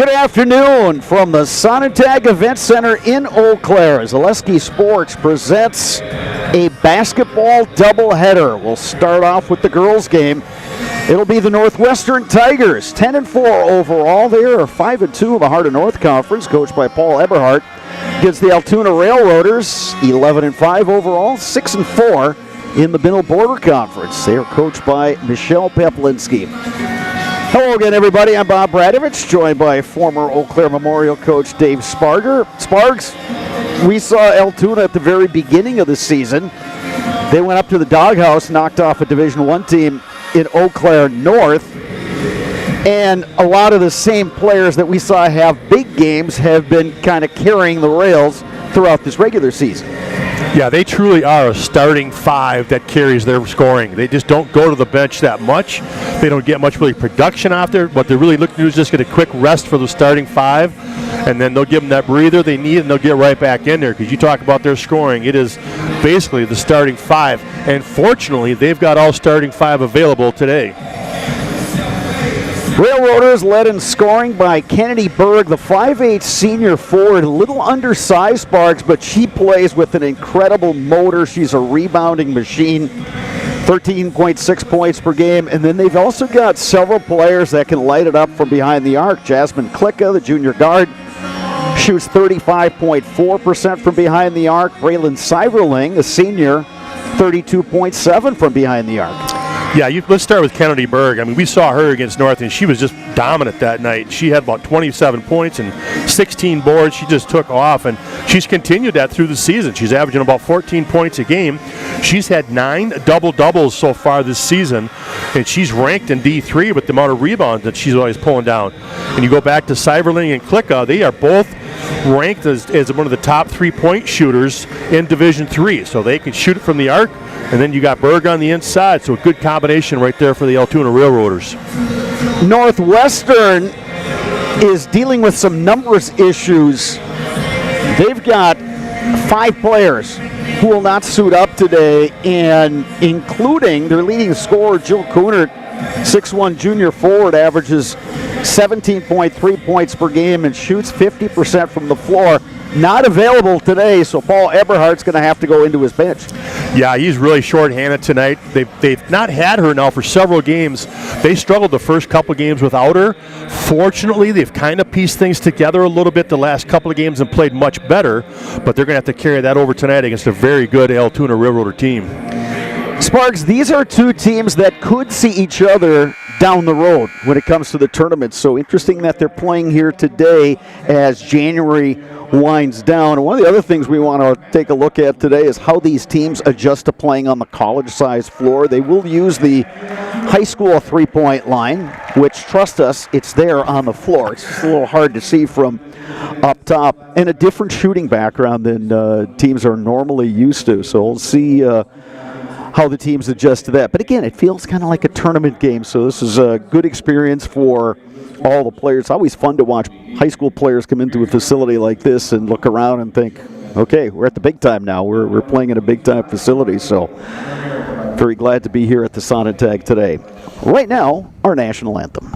Good afternoon from the Sonatag Event Center in Eau Claire. Zaleski Sports presents a basketball doubleheader. We'll start off with the girls' game. It'll be the Northwestern Tigers, 10-4 overall. They are 5-2 in the Heart of North Conference, coached by Paul Eberhardt. Against the Altoona Railroaders, 11-5 overall, 6-4 in the Middle Border Conference. They are coached by Michelle Peplinski. Hello again, everybody. I'm Bob Bradovich, joined by former Eau Claire Memorial coach Dave Sparger. Spargs, we saw Altoona at the very beginning of the season. They went up to the doghouse, knocked off a Division I team in Eau Claire North. And a lot of the same players that we saw have big games have been kind of carrying the rails throughout this regular season. Yeah, they truly are a starting five that carries their scoring. They just don't go to the bench that much. They don't get much really production out there. What they're really looking to do is just get a quick rest for the starting five, and then they'll give them that breather they need, and they'll get right back in there. Because you talk about their scoring, it is basically the starting five. And fortunately, they've got all starting five available today. Railroaders led in scoring by Kennedy Berg, the 5'8 senior forward, a little undersized, Sparks, but she plays with an incredible motor. She's a rebounding machine, 13.6 points per game. And then they've also got several players that can light it up from behind the arc. Jasmine Klicka, the junior guard, shoots 35.4% from behind the arc. Braylon Seiverling, a senior, 32.7 from behind the arc. Yeah, let's start with Kennedy Berg. I mean, we saw her against North, and she was just dominant that night. She had about 27 points and 16 boards. She just took off, and she's continued that through the season. She's averaging about 14 points a game. She's had 9 double-doubles so far this season, and she's ranked in D3 with the amount of rebounds that she's always pulling down. And you go back to Seiverling and Klicka, they are both ranked as one of the top 3-point shooters in Division III. So they can shoot it from the arc, and then you got Berg on the inside. So a good combination right there for the Altoona Railroaders. Northwestern is dealing with some numbers issues. They've got 5 players who will not suit up today, and including their leading scorer, Jill Coonert, 6'1 junior forward, averages 17.3 points per game and shoots 50% from the floor. Not available today, so Paul Eberhardt's going to have to go into his bench. Yeah, he's really shorthanded tonight. They've not had her now for several games. They struggled the first couple games without her. Fortunately, they've kind of pieced things together a little bit the last couple of games and played much better, but they're going to have to carry that over tonight against a very good Altoona Railroader team. Sparks, these are two teams that could see each other down the road when it comes to the tournament. So interesting that they're playing here today as January winds down. And one of the other things we want to take a look at today is how these teams adjust to playing on the college-sized floor. They will use the high school three-point line, which, trust us, it's there on the floor. It's just a little hard to see from up top, and a different shooting background than teams are normally used to. So we'll see how the teams adjust to that. But again, it feels kind of like a tournament game, so this is a good experience for all the players. It's always fun to watch high school players come into a facility like this and look around and think, okay, we're at the big time now. We're playing in a big-time facility, so very glad to be here at the Sonatag today. Right now, our national anthem.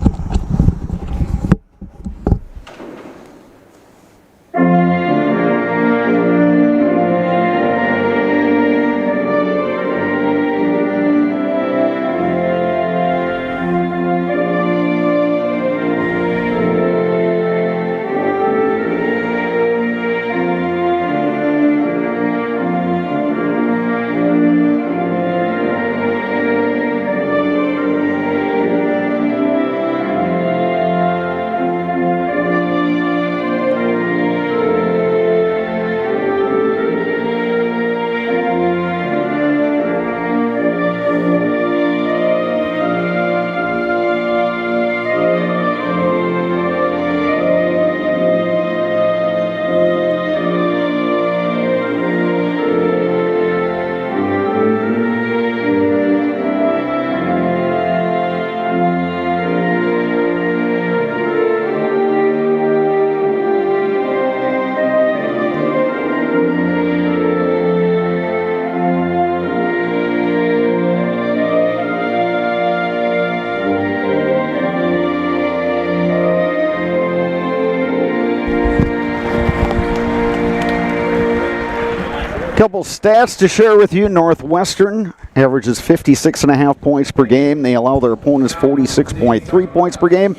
Couple stats to share with you. Northwestern averages 56.5 points per game. They allow their opponents 46.3 points per game.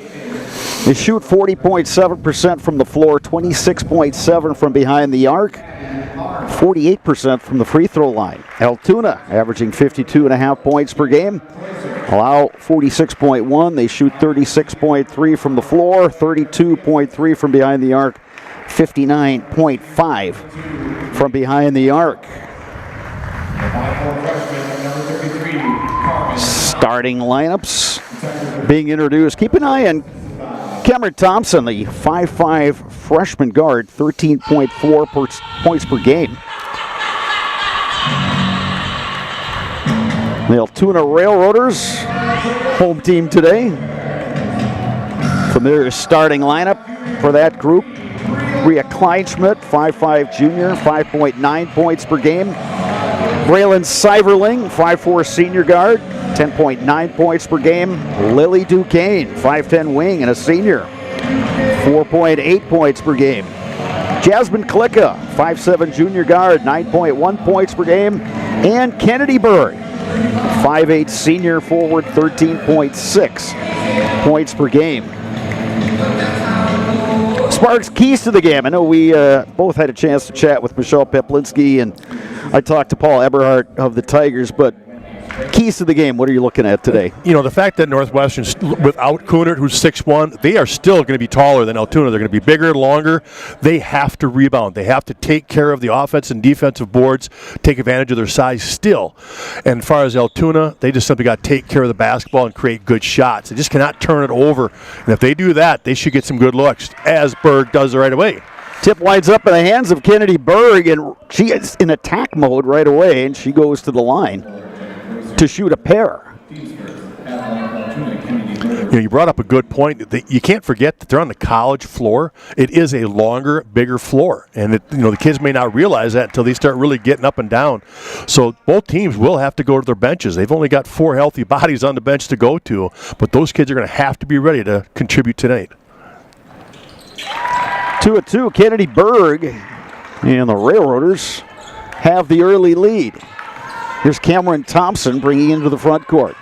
They shoot 40.7% from the floor, 26.7% from behind the arc, 48% from the free throw line. Altoona averaging 52.5 points per game. Allow 46.1. They shoot 36.3 from the floor, 32.3 from behind the arc, 59.5 from behind the arc. Starting lineups being introduced. Keep an eye on Cameron Thompson, the 5'5" freshman guard, 13.4 points per game. The Altoona Railroaders, home team today. Familiar starting lineup for that group. Rhea Kleinschmidt, 5'5" junior, 5.9 points per game. Braylon Seiverling, 5'4" senior guard, 10.9 points per game. Lily Duquesne, 5'10" wing and a senior, 4.8 points per game. Jasmine Klicka, 5'7" junior guard, 9.1 points per game. And Kennedy Berg, 5'8" senior forward, 13.6 points per game. Sparks, keys to the game. I know we both had a chance to chat with Michelle Peplinski, and I talked to Paul Eberhardt of the Tigers, but keys to the game, what are you looking at today? You know, the fact that Northwestern's without Kunert, who's 6'1", they are still going to be taller than Altoona. They're going to be bigger, longer. They have to rebound. They have to take care of the offense and defensive boards, take advantage of their size still. And as far as Altoona, they just simply got to take care of the basketball and create good shots. They just cannot turn it over. And if they do that, they should get some good looks, as Berg does right away. Tip winds up in the hands of Kennedy Berg, and she is in attack mode right away, and she goes to the line to shoot a pair. You know, you brought up a good point. You can't forget that they're on the college floor. It is a longer, bigger floor, and the kids may not realize that until they start really getting up and down. So both teams will have to go to their benches. They've only got 4 healthy bodies on the bench to go to, but those kids are going to have to be ready to contribute tonight. 2-2, Kennedy Berg, and the Railroaders have the early lead. Here's Cameron Thompson bringing into the front court.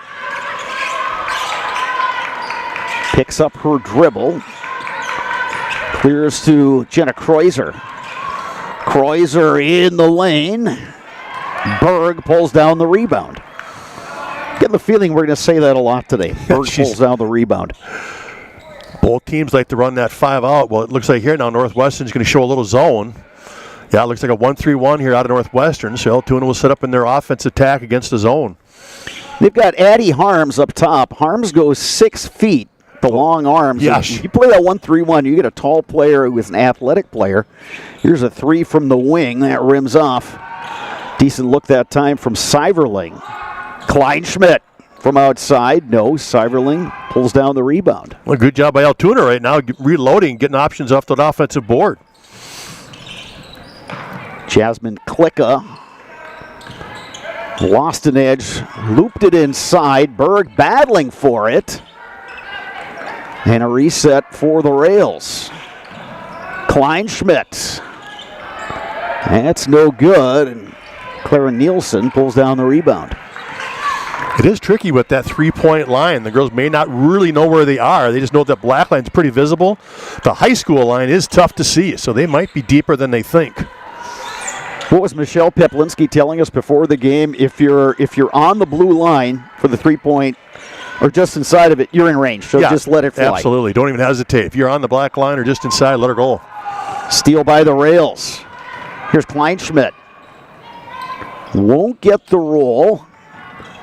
Picks up her dribble. Clears to Jenna Kreuzer. Kreuzer in the lane. Berg pulls down the rebound. Getting the feeling we're going to say that a lot today. Berg pulls down the rebound. Both teams like to run that 5 out. Well, it looks like here now Northwestern's going to show a little zone. Yeah, it looks like a 1-3-1 here out of Northwestern. So Altoona will set up in their offense attack against the zone. They've got Addie Harms up top. Harms goes 6 feet, the long arms. Yes. You play that 1-3-1, you get a tall player who is an athletic player. Here's a 3 from the wing. That rims off. Decent look that time from Seiverling. Kleinschmidt from outside. No, Seiverling pulls down the rebound. Well, good job by Altoona right now, reloading, getting options off that offensive board. Jasmine Klicka lost an edge, looped it inside. Berg battling for it. And a reset for the Rails. Kleinschmidt. That's no good. And Clara Nielsen pulls down the rebound. It is tricky with that 3-point line. The girls may not really know where they are. They just know that black line's pretty visible. The high school line is tough to see, so they might be deeper than they think. What was Michelle Peplinski telling us before the game? If you're on the blue line for the 3-point or just inside of it, you're in range. So just let it fly. Absolutely. Don't even hesitate. If you're on the black line or just inside, let her go. Steal by the Rails. Here's Kleinschmidt. Won't get the roll.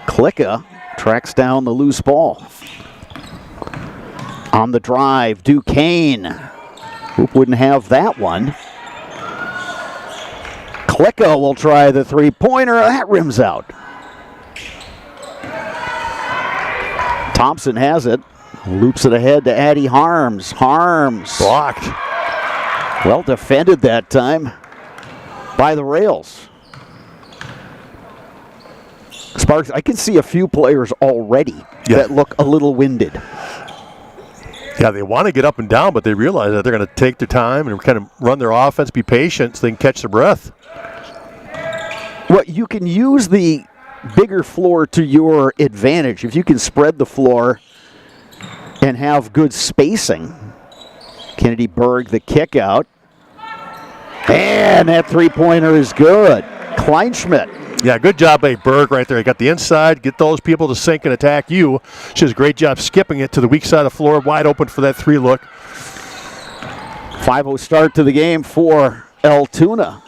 Klicka tracks down the loose ball. On the drive, Duquesne. Hoop wouldn't have that one. Klicka will try the 3-pointer. That rims out. Thompson has it. Loops it ahead to Addie Harms. Harms. Blocked. Well defended that time by the Rails. Sparks, I can see a few players already that look a little winded. Yeah, they want to get up and down, but they realize that they're going to take their time and kind of run their offense, be patient so they can catch their breath. Well, you can use the bigger floor to your advantage. If you can spread the floor and have good spacing. Kennedy Berg, the kick out. And that three-pointer is good. Kleinschmidt. Yeah, good job by Berg right there. He got the inside, get those people to sink and attack you. She does a great job skipping it to the weak side of the floor, wide open for that three look. 5-0 start to the game for Altoona.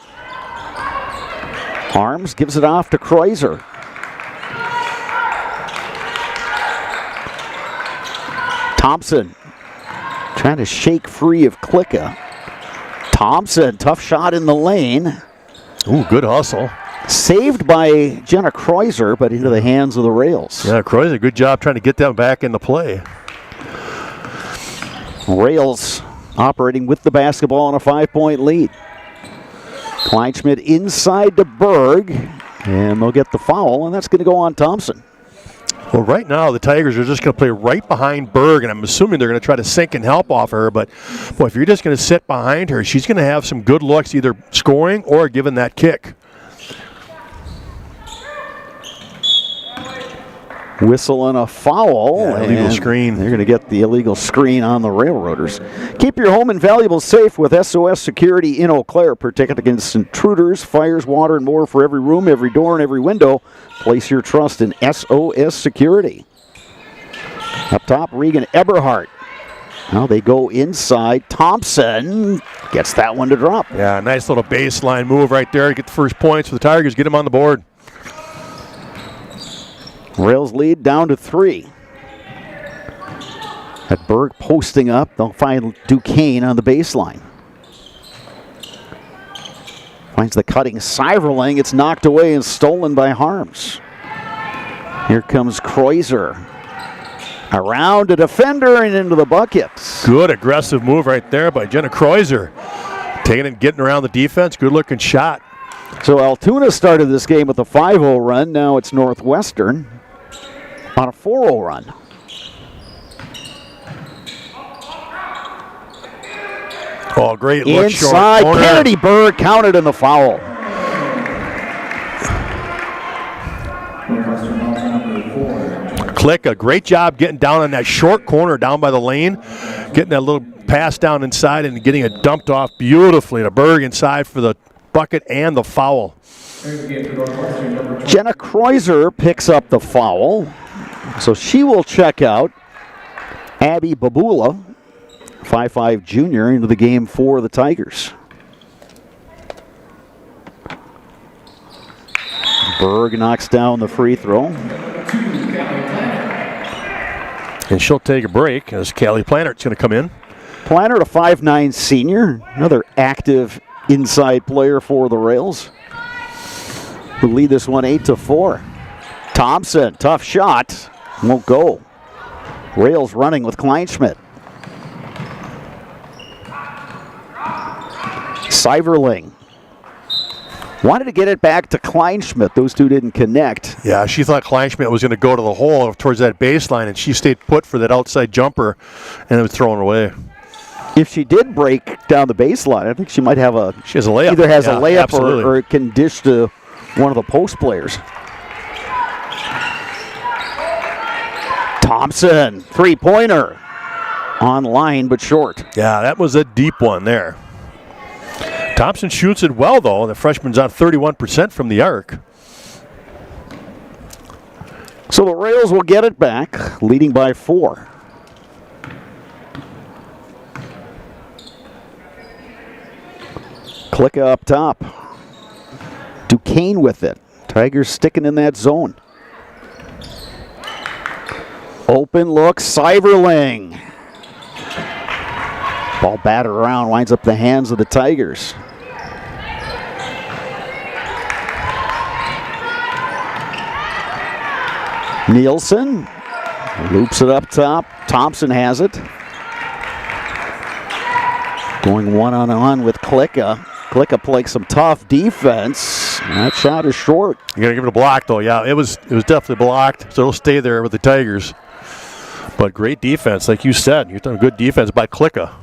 Harms gives it off to Kreuzer. Thompson trying to shake free of Klicka. Thompson, tough shot in the lane. Ooh, good hustle. Saved by Jenna Kreuzer, but into the hands of the Rails. Yeah, Kreuzer, good job trying to get them back into play. Rails operating with the basketball on a 5-point lead. Kleinschmidt inside to Berg, and they'll get the foul, and that's going to go on Thompson. Well, right now, the Tigers are just going to play right behind Berg, and I'm assuming they're going to try to sink and help off her. But, boy, if you're just going to sit behind her, she's going to have some good looks, either scoring or giving that kick. Whistle and a foul. Yeah, illegal screen. They're going to get the illegal screen on the Railroaders. Keep your home and valuables safe with SOS Security in Eau Claire. Protect against intruders, fires, water, and more for every room, every door, and every window. Place your trust in SOS Security. Up top, Regan Eberhardt. Now they go inside. Thompson gets that one to drop. Yeah, nice little baseline move right there to get the first points for the Tigers, get them on the board. Rails lead down to 3. At Berg posting up, they'll find Duquesne on the baseline. Finds the cutting Seiverling. It's knocked away and stolen by Harms. Here comes Kreuzer. Around a defender and into the bucket. Good aggressive move right there by Jenna Kreuzer. Taking and getting around the defense. Good looking shot. So Altoona started this game with a 5-0 run. Now it's Northwestern on a 4-0 run. Oh, great look. Inside, short Kennedy Berg counted in the foul. Click, a great job getting down on that short corner down by the lane, getting that little pass down inside and getting it dumped off beautifully to Berg inside for the bucket and the foul. Jenna Kreuzer picks up the foul, so she will check out. Abby Babula, 5'5" junior, into the game for the Tigers. Berg knocks down the free throw. And she'll take a break as Callie Plannert's going to come in. Plannert, a 5'9" senior, another active inside player for the Rails. Who lead this one 8-4. Thompson, tough shot, won't go. Rails running with Kleinschmidt. Seiverling wanted to get it back to Kleinschmidt. Those two didn't connect. Yeah, she thought Kleinschmidt was going to go to the hole towards that baseline, and she stayed put for that outside jumper, and it was thrown away. If she did break down the baseline, I think she might have a. She has a layup. Either has yeah, a layup or it can dish to one of the post players. Thompson, three-pointer. On line, but short. Yeah, that was a deep one there. Thompson shoots it well, though. The freshman's on 31% from the arc. So the Rails will get it back, leading by 4. Click up top. Duquesne with it. Tigers sticking in that zone. Open look, Seiverling. Ball batted around, winds up the hands of the Tigers. Nielsen loops it up top. Thompson has it. Going one-on-one with Klicka. Klicka playing some tough defense. That shot is short. You got to give it a block, though. Yeah, it was definitely blocked, so it'll stay there with the Tigers. But great defense, like you said. You've done good defense by Klicka.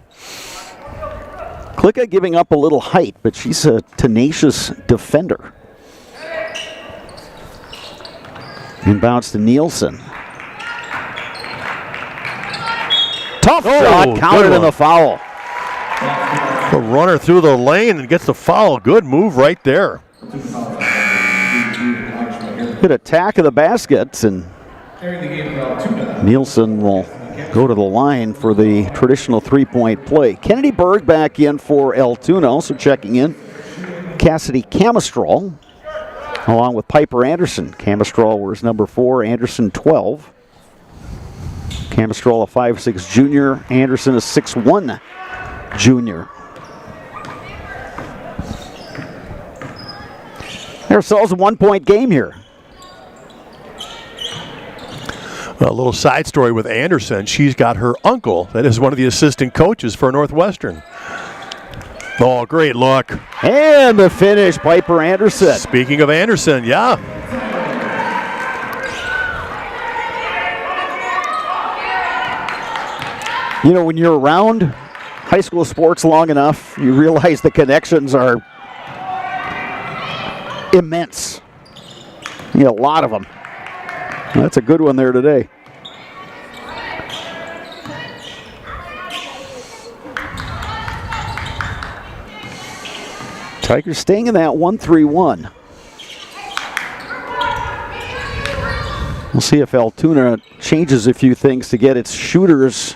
Klicka giving up a little height, but she's a tenacious defender. Inbounds to Nielsen. Tough shot, counted in the foul. A runner through the lane and gets the foul. Good move right there. Good attack of the baskets, and Nielsen will go to the line for the traditional three-point play. Kennedy Berg back in for Altoona, also checking in. Cassidy Camistrol, along with Piper Anderson. Camistrol wears number 4, Anderson 12. Camistrol a 5'6" junior, Anderson a 6'1" junior. Ourselves a 1-point game here. A little side story with Anderson. She's got her uncle that is one of the assistant coaches for Northwestern. Oh, great look. And the finish, Piper Anderson. Speaking of Anderson, yeah. You know, when you're around high school sports long enough, you realize the connections are immense. You know, a lot of them. That's a good one there today. Tigers staying in that 1-3-1. We'll see if Altoona changes a few things to get its shooters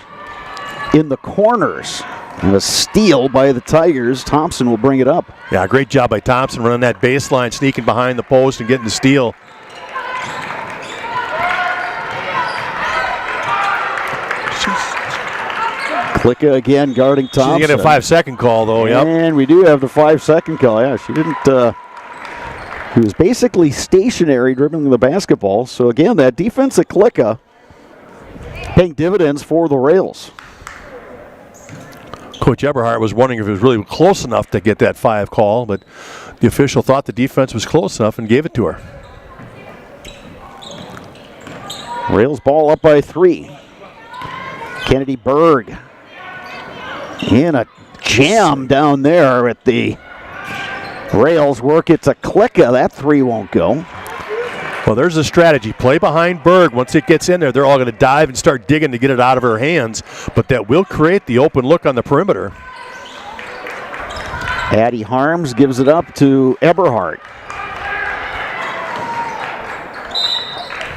in the corners. And a steal by the Tigers. Thompson will bring it up. Yeah, great job by Thompson running that baseline, sneaking behind the post and getting the steal. Klicka again guarding Thompson. She's getting a 5-second call, though. Yep. And we do have the 5-second call. Yeah, she didn't. He was basically stationary dribbling the basketball. So again, that defense at Klicka paying dividends for the Rails. Coach Eberhardt was wondering if it was really close enough to get that 5 call, but the official thought the defense was close enough and gave it to her. Rails ball up by 3. Kennedy Berg in a jam down there at the Rails work. It's a Klicka. That 3 won't go. Well, there's a strategy. Play behind Berg. Once it gets in there, they're all going to dive and start digging to get it out of her hands, but that will create the open look on the perimeter. Addie Harms gives it up to Eberhardt.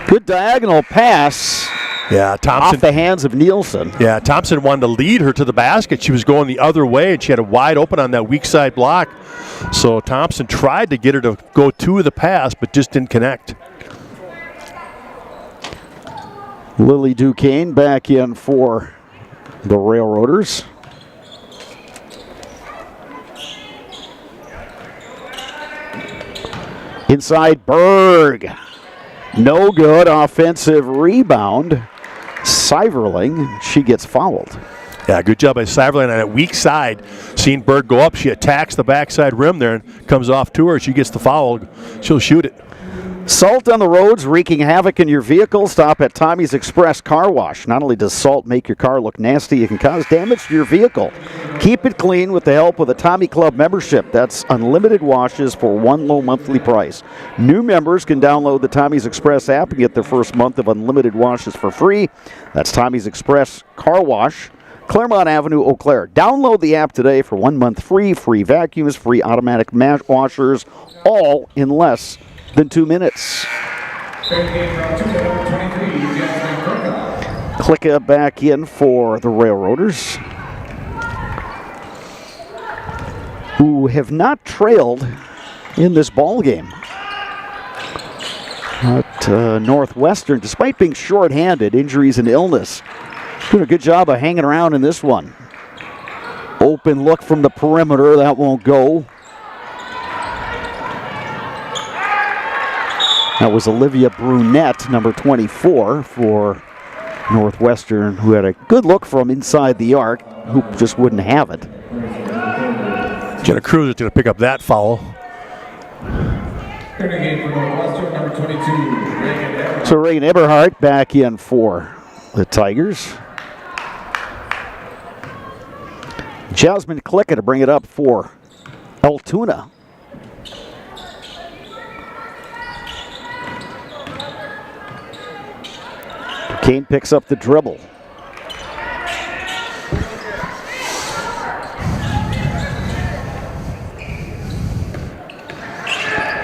Good diagonal pass. Yeah, Thompson. Off the hands of Nielsen. Yeah, Thompson wanted to lead her to the basket. She was going the other way, and she had it wide open on that weak side block. So Thompson tried to get her to go to the pass, but just didn't connect. Lily Duquesne back in for the Railroaders. Inside Berg. No good. Offensive rebound. Seiverling. She gets fouled. Yeah, good job by Seiverling on that weak side. Seeing Berg go up, she attacks the backside rim there and comes off to her. She gets the foul. She'll shoot it. Salt on the roads, wreaking havoc in your vehicle. Stop at Tommy's Express Car Wash. Not only does salt make your car look nasty, it can cause damage to your vehicle. Keep it clean with the help of the Tommy Club membership. That's unlimited washes for one low monthly price. New members can download the Tommy's Express app and get their first month of unlimited washes for free. That's Tommy's Express Car Wash, Claremont Avenue, Eau Claire. Download the app today for 1 month free. Free vacuums, free automatic washers, all in less than 2 minutes. Klicka back in for the Railroaders, who have not trailed in this ball game. But Northwestern, despite being shorthanded, injuries and illness, doing a good job of hanging around in this one. Open look from the perimeter, that won't go. That was Olivia Brunette, number 24 for Northwestern, who had a good look from inside the arc, who just wouldn't have it. Jenna Cruz is going to pick up that foul. So Reagan Eberhardt back in for the Tigers. Jasmine Klicka to bring it up for Altoona. Duquesne picks up the dribble.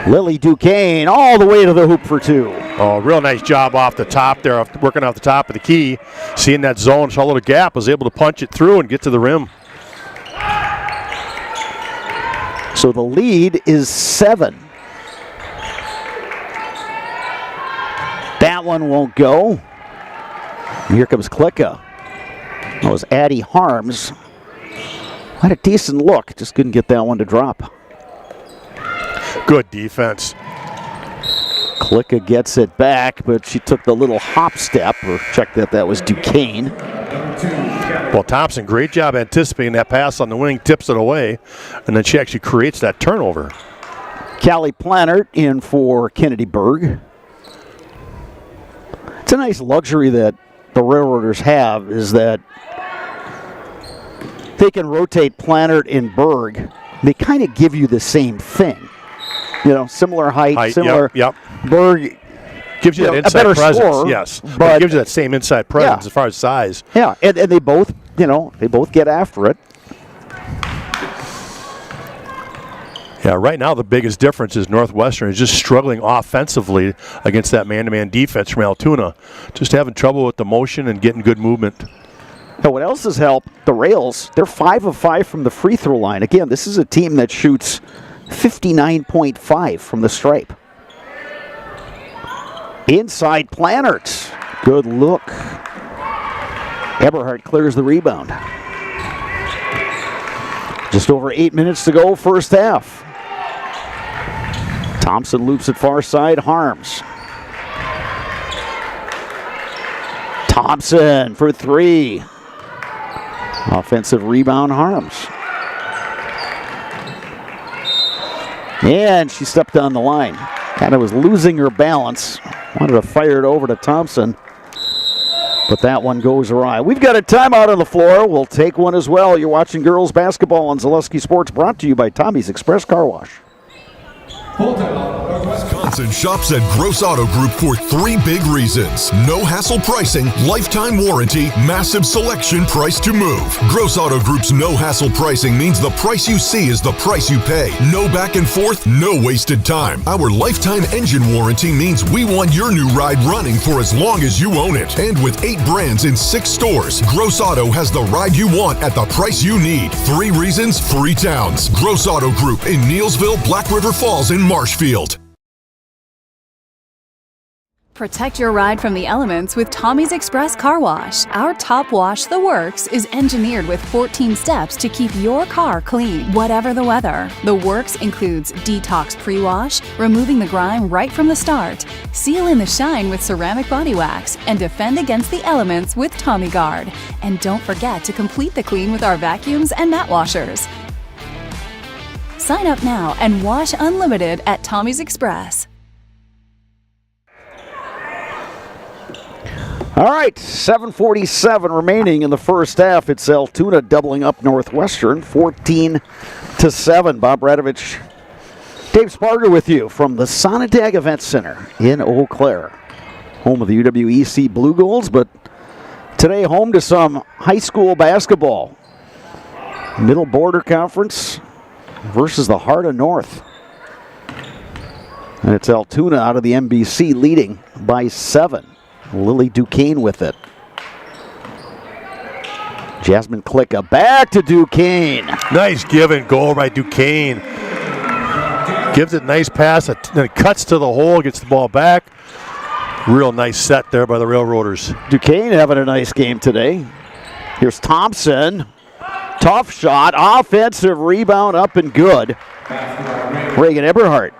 Lily Duquesne all the way to the hoop for two. Oh, real nice job off the top there, working off the top of the key. Seeing that zone, saw a little gap, was able to punch it through and get to the rim. So the lead is 7. That one won't go. Here comes Klicka. That was Addie Harms. Had a decent look, just couldn't get that one to drop. Good defense. Klicka gets it back, but she took the little hop step, or check that was Duquesne. Well, Thompson, great job anticipating that pass on the wing, tips it away, and then she actually creates that turnover. Callie Plannert in for Kennedy Berg. It's a nice luxury that the Railroaders have, is that they can rotate Plannert and Berg. They kind of give you the same thing. You know, similar height, similar. Yep. Berg gives you that inside presence. Scorer, yes, but it gives you that same inside presence as far as size. Yeah, and they both, they both get after it. Yeah, right now the biggest difference is Northwestern is just struggling offensively against that man-to-man defense from Altoona. Just having trouble with the motion and getting good movement. Now, what else has helped the Rails? They're 5 of 5 from the free throw line. Again, this is a team that shoots 59.5 from the stripe. Inside Plannert. Good look. Eberhardt clears the rebound. Just over 8 minutes to go, first half. Thompson loops it far side, Harms. Thompson for 3. Offensive rebound, Harms. And she stepped on the line. Kind of was losing her balance. Wanted to fire it over to Thompson, but that one goes awry. We've got a timeout on the floor. We'll take one as well. You're watching girls basketball on Zaleski Sports, brought to you by Tommy's Express Car Wash. Wisconsin shops at Gross Auto Group for 3 big reasons. No hassle pricing, lifetime warranty, massive selection, price to move. Gross Auto Group's no hassle pricing means the price you see is the price you pay. No back and forth, no wasted time. Our lifetime engine warranty means we want your new ride running for as long as you own it. And with 8 brands in 6 stores, Gross Auto has the ride you want at the price you need. 3 reasons, 3 towns. Gross Auto Group in Neelsville, Black River Falls, and Marshfield. Protect your ride from the elements with Tommy's Express Car Wash. Our top wash, The Works, is engineered with 14 steps to keep your car clean, whatever the weather. The Works includes detox pre-wash, removing the grime right from the start, seal in the shine with ceramic body wax, and defend against the elements with Tommy Guard. And don't forget to complete the clean with our vacuums and mat washers. Sign up now and wash unlimited at Tommy's Express. All right, 7:47 remaining in the first half. It's Altoona doubling up Northwestern, 14-7. Bob Radovich, Dave Sparger with you from the Sonadag Event Center in Eau Claire, home of the UWEC Blue Goals, but today home to some high school basketball. Middle Border Conference versus the Heart of North. And it's Altoona out of the MBC leading by 7. Lily Duquesne with it. Jasmine Klicka back to Duquesne. Nice give and go by Duquesne. Gives it a nice pass, then it cuts to the hole, gets the ball back. Real nice set there by the Railroaders. Duquesne having a nice game today. Here's Thompson. Tough shot, offensive rebound up and good. Reagan Eberhardt.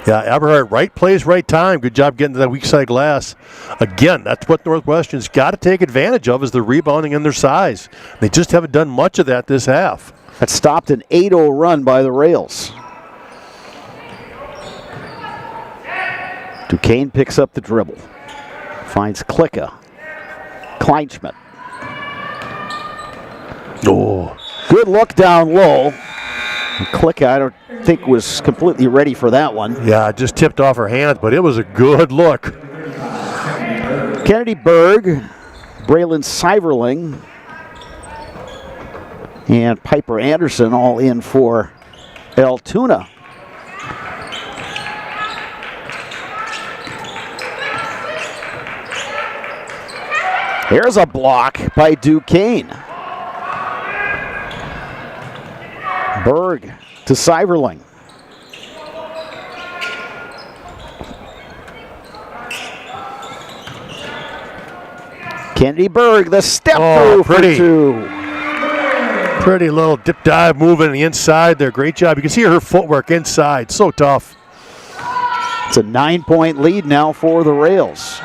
Yeah, Eberhardt, right place, right time. Good job getting to that weak side glass. Again, that's what Northwestern's got to take advantage of, is the rebounding and their size. They just haven't done much of that this half. That stopped an 8-0 run by the Rails. Duquesne picks up the dribble. Finds Klicka. Kleinschmidt. Oh. Good look down low. Klicka, I don't think, was completely ready for that one. Yeah, it just tipped off her hands, but it was a good look. Kennedy Berg, Braylon Seiverling, and Piper Anderson all in for Altoona. Here's a block by Duquesne. Berg to Seiverling. Kennedy Berg, the step through for two. Pretty little dip dive move in the inside there. Great job. You can see her footwork inside. So tough. It's a 9-point lead now for the Rails.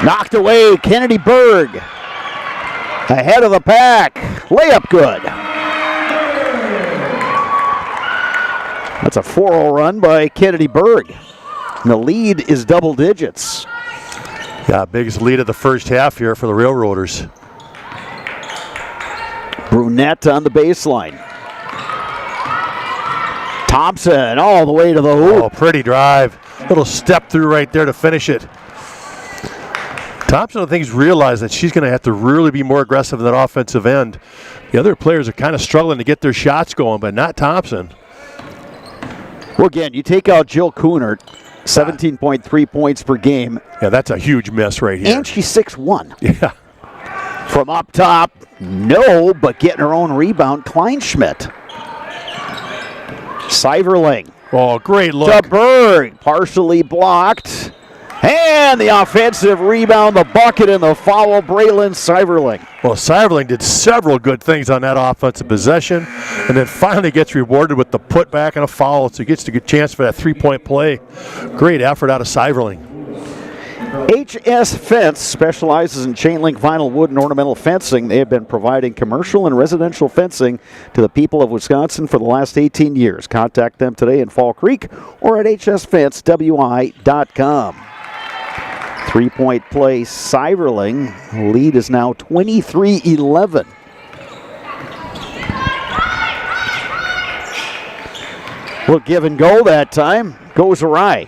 Knocked away, Kennedy Berg. Ahead of the pack. Layup good. That's a 4-0 run by Kennedy Berg. And the lead is double digits. Yeah, biggest lead of the first half here for the Railroaders. Brunette on the baseline. Thompson all the way to the hoop. Oh, pretty drive. Little step through right there to finish it. Thompson, I think, has realized that she's going to have to really be more aggressive in that offensive end. The other players are kind of struggling to get their shots going, but not Thompson. Well, again, you take out Jill Coonert, 17.3 points per game. Yeah, that's a huge miss right here. And she's 6'1". Yeah. From up top, no, but getting her own rebound, Kleinschmidt. Seiverling. Oh, great look. To Berg, partially blocked. And the offensive rebound, the bucket, and the foul, Braylon Seiverling. Well, Seiverling did several good things on that offensive possession, and then finally gets rewarded with the putback and a foul, so he gets a good chance for that three-point play. Great effort out of Seiverling. HS Fence specializes in chain link vinyl wood and ornamental fencing. They have been providing commercial and residential fencing to the people of Wisconsin for the last 18 years. Contact them today in Fall Creek or at hsfencewi.com. Three-point play, Seiverling. Lead is now 23-11. Well, give and go that time. Goes awry.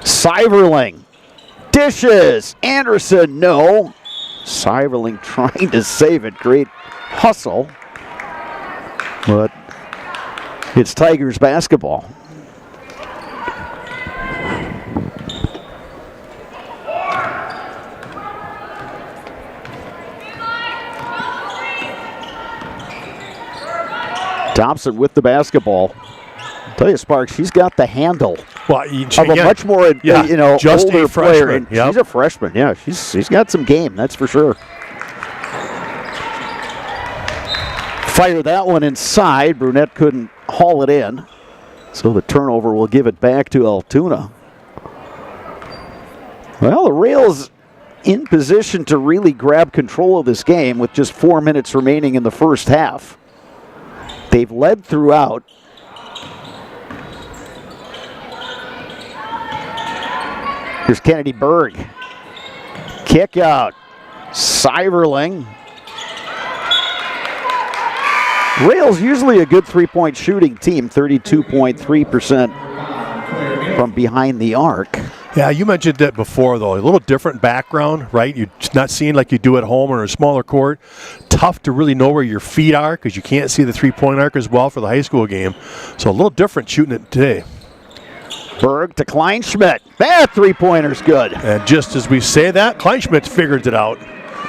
Seiverling. Dishes. Anderson, no. Seiverling trying to save it. Great hustle. But it's Tigers basketball. Thompson with the basketball. I'll tell you, Sparks, she's got the handle of a much more, just older a player. freshman. Yep. She's a freshman. Yeah, she's got some game. That's for sure. Fire that one inside. Brunette couldn't haul it in, so the turnover will give it back to Altoona. Well, the Rails in position to really grab control of this game with just 4 minutes remaining in the first half. They've led throughout. Here's Kennedy Berg. Kick out. Seiverling. Rails usually a good three-point shooting team, 32.3% from behind the arc. Yeah, you mentioned that before, though. A little different background, right? You're not seeing like you do at home or in a smaller court. Tough to really know where your feet are because you can't see the three-point arc as well for the high school game. So a little different shooting it today. Berg to Kleinschmidt. That three-pointer's good. And just as we say that, Kleinschmidt figured it out.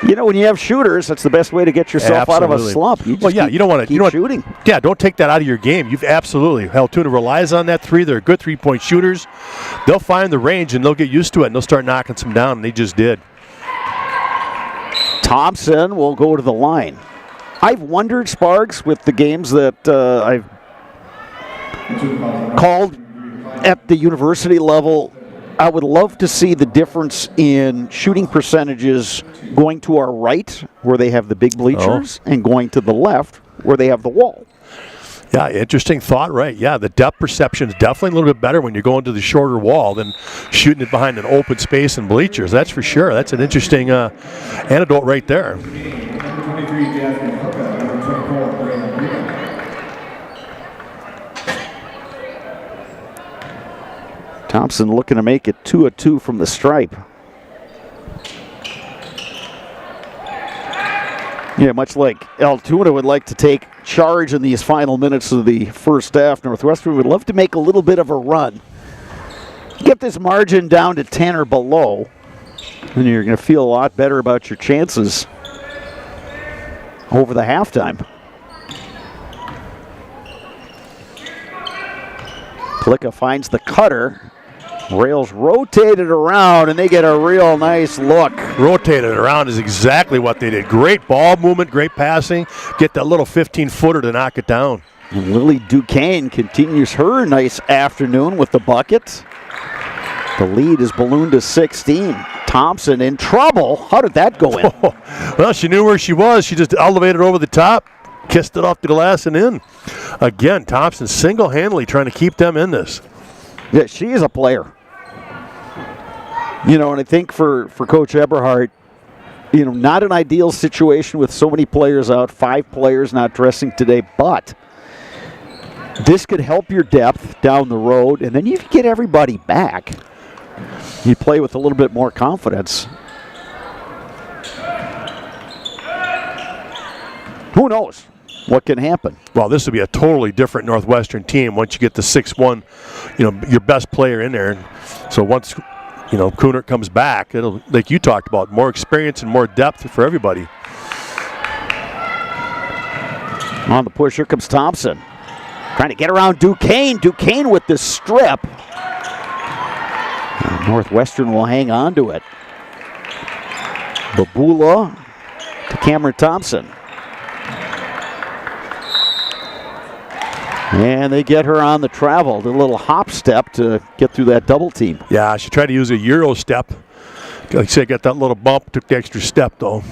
You know, when you have shooters, that's the best way to get yourself out of a slump. You just you don't want to keep shooting. Yeah, don't take that out of your game. You've absolutely. Altoona relies on that three. They're good three-point shooters. They'll find the range and they'll get used to it and they'll start knocking some down, and they just did. Thompson will go to the line. I've wondered, Sparks, with the games that I've called at the university level, I would love to see the difference in shooting percentages going to our right, where they have the big bleachers, and going to the left, where they have the wall. Yeah, interesting thought, right? Yeah, the depth perception is definitely a little bit better when you're going to the shorter wall than shooting it behind an open space and bleachers. That's for sure. That's an interesting anecdote right there. Thompson looking to make it 2-2 from the stripe. Yeah, much like Altoona would like to take charge in these final minutes of the first half, Northwestern would love to make a little bit of a run. Get this margin down to 10 or below, and you're going to feel a lot better about your chances over the halftime. Klicka finds the cutter. Rails rotated around, and they get a real nice look. Rotated around is exactly what they did. Great ball movement, great passing. Get that little 15-footer to knock it down. And Lily Duquesne continues her nice afternoon with the bucket. The lead is ballooned to 16. Thompson in trouble. How did that go in? Well, she knew where she was. She just elevated over the top, kissed it off the glass and in. Again, Thompson single-handedly trying to keep them in this. Yeah, she is a player. You know, and I think for Coach Eberhardt, you know, not an ideal situation with so many players out, 5 players not dressing today, but this could help your depth down the road, and then you can get everybody back. You play with a little bit more confidence. Who knows what can happen? Well, this will be a totally different Northwestern team once you get the 6'1", you know, your best player in there. So once, you know, Kunert comes back, it'll, like you talked about, more experience and more depth for everybody. On the push, here comes Thompson. Trying to get around Duquesne. Duquesne with the strip. Northwestern will hang on to it. Babula to Cameron Thompson. And they get her on the travel. Did a little hop step to get through that double team. Yeah, she tried to use a Euro step. Like I said, got that little bump, took the extra step though.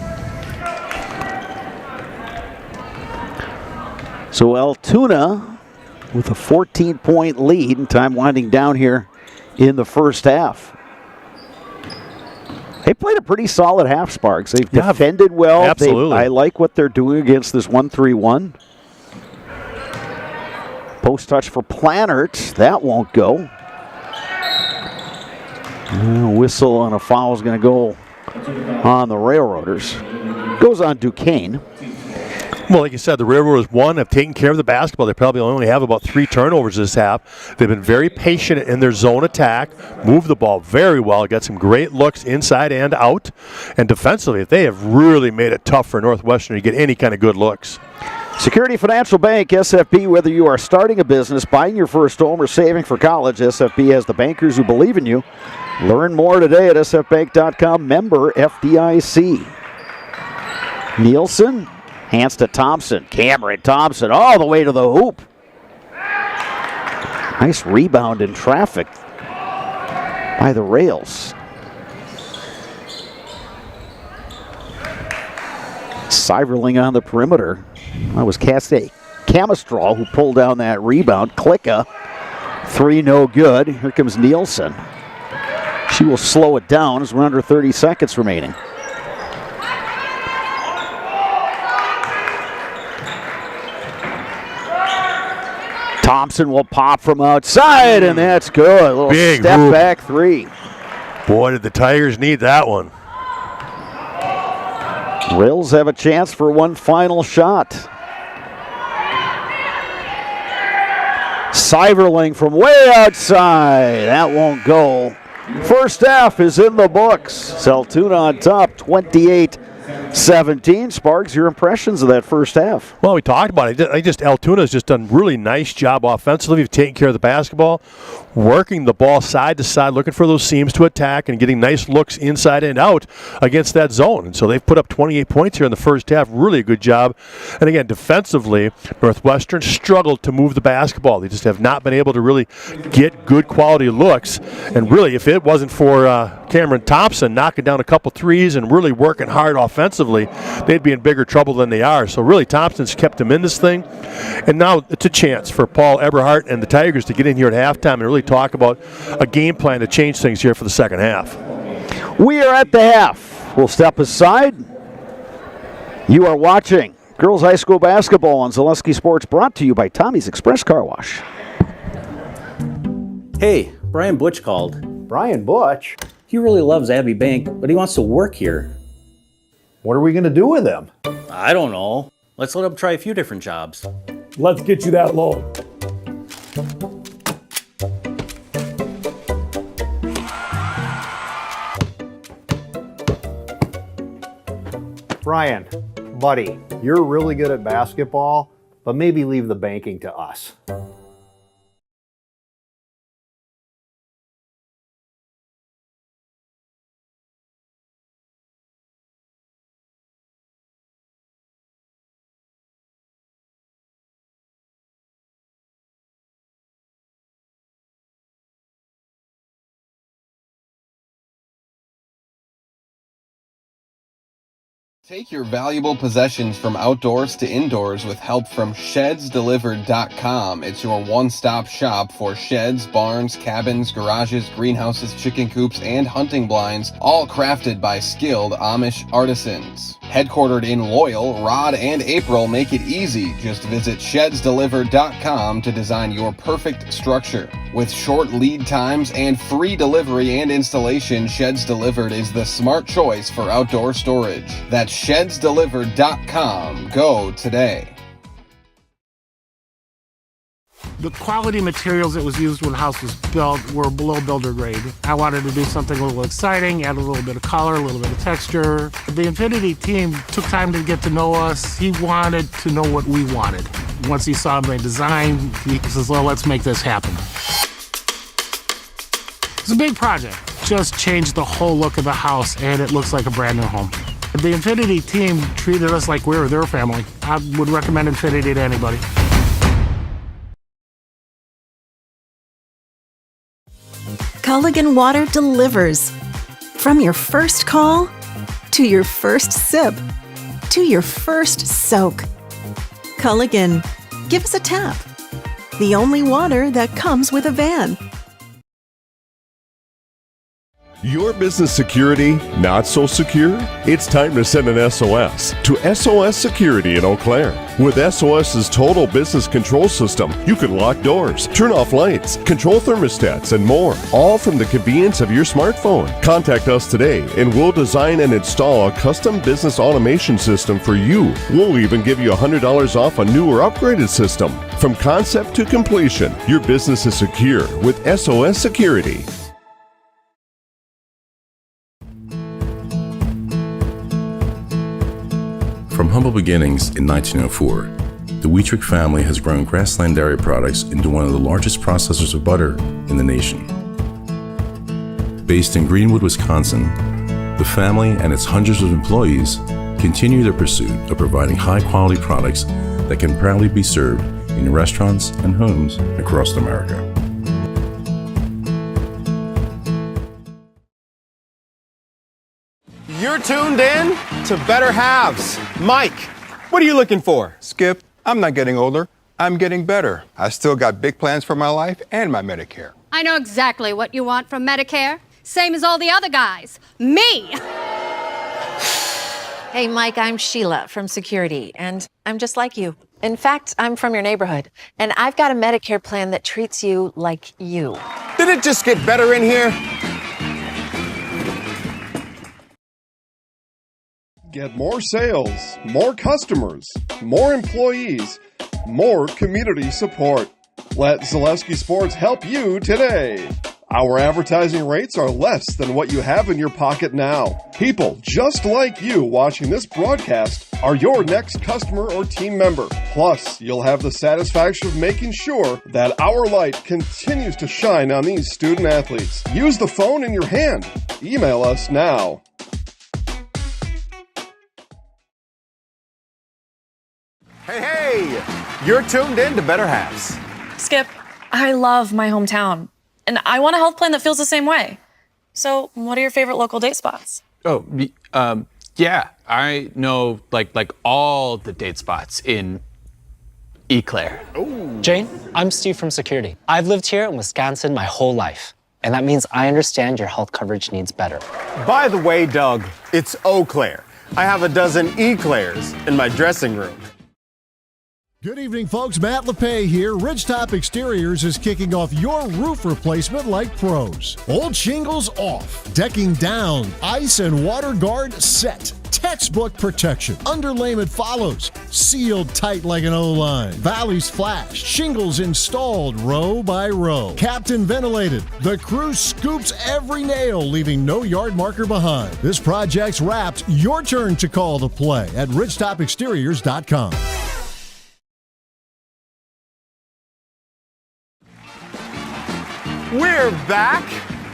So Altoona with a 14-point lead and time winding down here in the first half. They played a pretty solid half, Sparks. They've defended well. Absolutely. I like what they're doing against this 1-3-1. Post touch for Plannert. That won't go. Whistle on a foul is going to go on the Railroaders. Goes on Duquesne. Well, like you said, the Railroaders, one, have taken care of the basketball. They probably only have about 3 turnovers this half. They've been very patient in their zone attack, moved the ball very well, got some great looks inside and out. And defensively, they have really made it tough for Northwestern to get any kind of good looks. Security Financial Bank, SFB, whether you are starting a business, buying your first home, or saving for college, SFB has the bankers who believe in you. Learn more today at sfbank.com, member FDIC. Nielsen, hands to Thompson. Cameron Thompson all the way to the hoop. Nice rebound in traffic by the Rails. Seiverling on the perimeter. That was Cassidy Camistral who pulled down that rebound. Klicka, 3 no good. Here comes Nielsen. She will slow it down as we're under 30 seconds remaining. Thompson will pop from outside, and that's good. A little big step move. back 3. Boy, did the Tigers need that one. Rails have a chance for one final shot. Seiverling from way outside. That won't go. First half is in the books. Altoona on top, 28-17. Sparks, your impressions of that first half? Well, we talked about it. Altoona's just done a really nice job offensively of taking care of the basketball, working the ball side to side, looking for those seams to attack, and getting nice looks inside and out against that zone. And so they've put up 28 points here in the first half. Really a good job. And again, defensively, Northwestern struggled to move the basketball. They just have not been able to really get good quality looks. And really, if it wasn't for Cameron Thompson knocking down a couple threes and really working hard offensively, they'd be in bigger trouble than they are. So really, Thompson's kept them in this thing. And now it's a chance for Paul Eberhardt and the Tigers to get in here at halftime and really talk about a game plan to change things here for the second half. We are at the half. We'll step aside. You are watching Girls High School Basketball on Zaleski Sports, brought to you by Tommy's Express Car Wash. Hey, Brian Butch called. Brian Butch? He really loves Abbey Bank, but he wants to work here. What are we going to do with him? I don't know. Let's let him try a few different jobs. Let's get you that loan. Brian, buddy, you're really good at basketball, but maybe leave the banking to us. Take your valuable possessions from outdoors to indoors with help from ShedsDelivered.com. It's your one-stop shop for sheds, barns, cabins, garages, greenhouses, chicken coops, and hunting blinds, all crafted by skilled Amish artisans. Headquartered in Loyal, Rod and April make it easy. Just visit ShedsDelivered.com to design your perfect structure. With short lead times and free delivery and installation, Sheds Delivered is the smart choice for outdoor storage. That's ShedsDelivered.com. Go today. The quality materials that was used when the house was built were below builder grade. I wanted to do something a little exciting, add a little bit of color, a little bit of texture. The Infinity team took time to get to know us. He wanted to know what we wanted. Once he saw my design, he says, well, let's make this happen. It's a big project. Just changed the whole look of the house, and it looks like a brand new home. The Infinity team treated us like we were their family. I would recommend Infinity to anybody. Culligan Water delivers. From your first call, to your first sip, to your first soak. Culligan, give us a tap. The only water that comes with a van. Your business security not so secure? It's time to send an SOS to SOS Security in Eau Claire. With SOS's total business control system, you can lock doors, turn off lights, control thermostats, and more, all from the convenience of your smartphone. Contact us today and we'll design and install a custom business automation system for you. We'll even give you $100 off a new or upgraded system. From concept to completion, your business is secure with SOS Security. From humble beginnings in 1904, the Wheatrick family has grown Grassland Dairy Products into one of the largest processors of butter in the nation. Based in Greenwood, Wisconsin, the family and its hundreds of employees continue their pursuit of providing high-quality products that can proudly be served in restaurants and homes across America. You're tuned in to Better Halves. Mike, what are you looking for? Skip, I'm not getting older. I'm getting better. I still got big plans for my life and my Medicare. I know exactly what you want from Medicare. Same as all the other guys. Me! Hey, Mike, I'm Sheila from Security, and I'm just like you. In fact, I'm from your neighborhood, and I've got a Medicare plan that treats you like you. Did it just get better in here? Get more sales, more customers, more employees, more community support. Let Zaleski Sports help you today. Our advertising rates are less than what you have in your pocket now. People just like you watching this broadcast are your next customer or team member. Plus, you'll have the satisfaction of making sure that our light continues to shine on these student athletes. Use the phone in your hand. Email us now. Hey, you're tuned in to Better Halves. Skip, I love my hometown, and I want a health plan that feels the same way. So, what are your favorite local date spots? Oh, yeah, I know like all the date spots in Eau Claire. Ooh. Jane, I'm Steve from Security. I've lived here in Wisconsin my whole life, and that means I understand your health coverage needs better. By the way, Doug, it's Eau Claire. I have a dozen Eclairs in my dressing room. Good evening, folks. Matt LePay here. Ridgetop Exteriors is kicking off your roof replacement like pros. Old shingles off, decking down, ice and water guard set. Textbook protection. Underlayment follows. Sealed tight like an O-line. Valleys flashed. Shingles installed row by row. Captain ventilated. The crew scoops every nail, leaving no yard marker behind. This project's wrapped. Your turn to call the play at ridgetopexteriors.com. We're back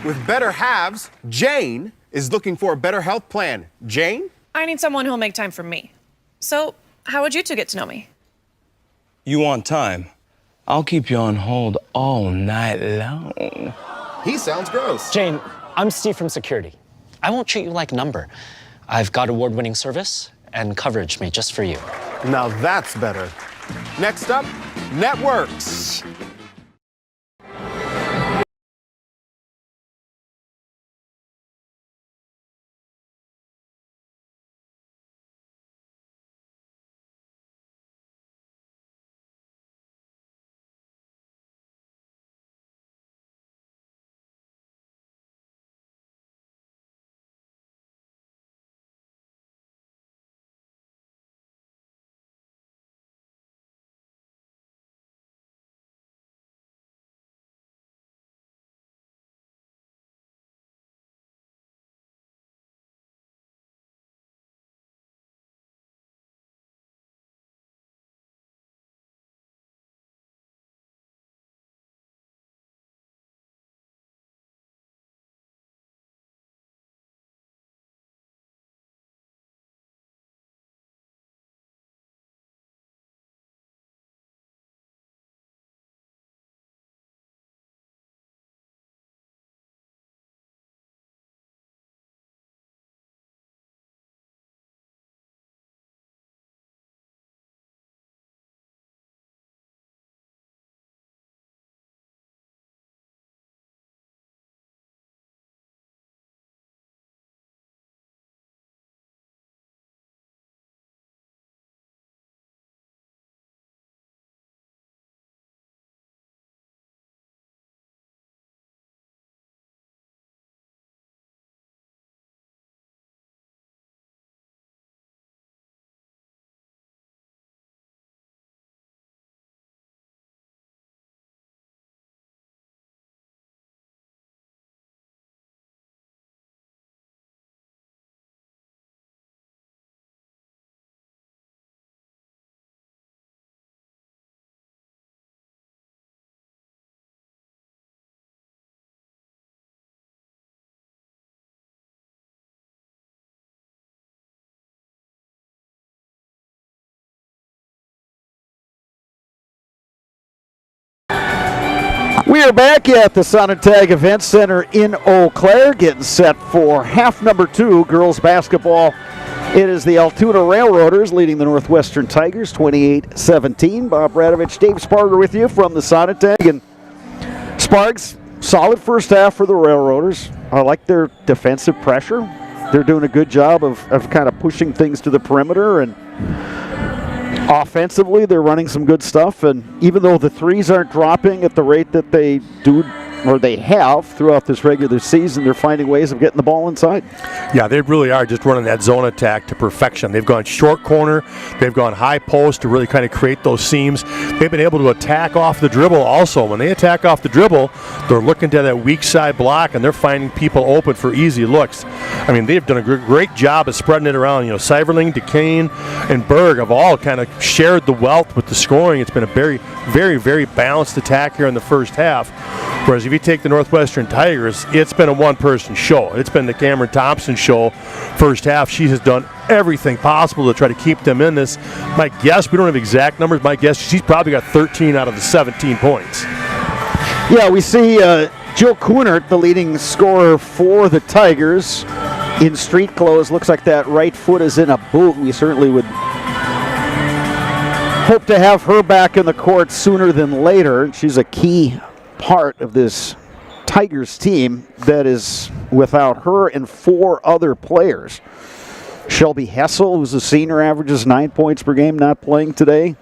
with Better Halves. Jane is looking for a better health plan. Jane? I need someone who'll make time for me. So, how would you two get to know me? You want time? I'll keep you on hold all night long. He sounds gross. Jane, I'm Steve from security. I won't treat you like a number. I've got award-winning service and coverage made just for you. Now that's better. Next up, networks. We are back at the Sonatag Event Center in Eau Claire, getting set for half number 2, girls basketball. It is the Altoona Railroaders leading the Northwestern Tigers 28-17. Bob Radovich, Dave Sparger with you from the Sonatag. And Spargs, solid first half for the Railroaders. I like their defensive pressure. They're doing a good job of kind of pushing things to the perimeter, and offensively, they're running some good stuff, and even though the threes aren't dropping at the rate that they do or they have throughout this regular season, they're finding ways of getting the ball inside. Yeah, they really are just running that zone attack to perfection. They've gone short corner, they've gone high post to really kind of create those seams. They've been able to attack off the dribble also. When they attack off the dribble, they're looking to that weak side block, and they're finding people open for easy looks. I mean, they've done a great job of spreading it around. You know, Seiverling, DeCane, and Berg have all kind of shared the wealth with the scoring. It's been a very, very, very balanced attack here in the first half. Whereas if you take the Northwestern Tigers, it's been a one-person show. It's been the Cameron Thompson show first half. She has done everything possible to try to keep them in this. My guess, we don't have exact numbers, my guess, she's probably got 13 out of the 17 points. Yeah, we see Jill Kunert, the leading scorer for the Tigers, in street clothes. Looks like that right foot is in a boot. We certainly would hope to have her back in the court sooner than later. She's a key part of this Tigers team that is without her and 4 other players. Shelby Hessel, who's a senior, averages 9 points per game, not playing today.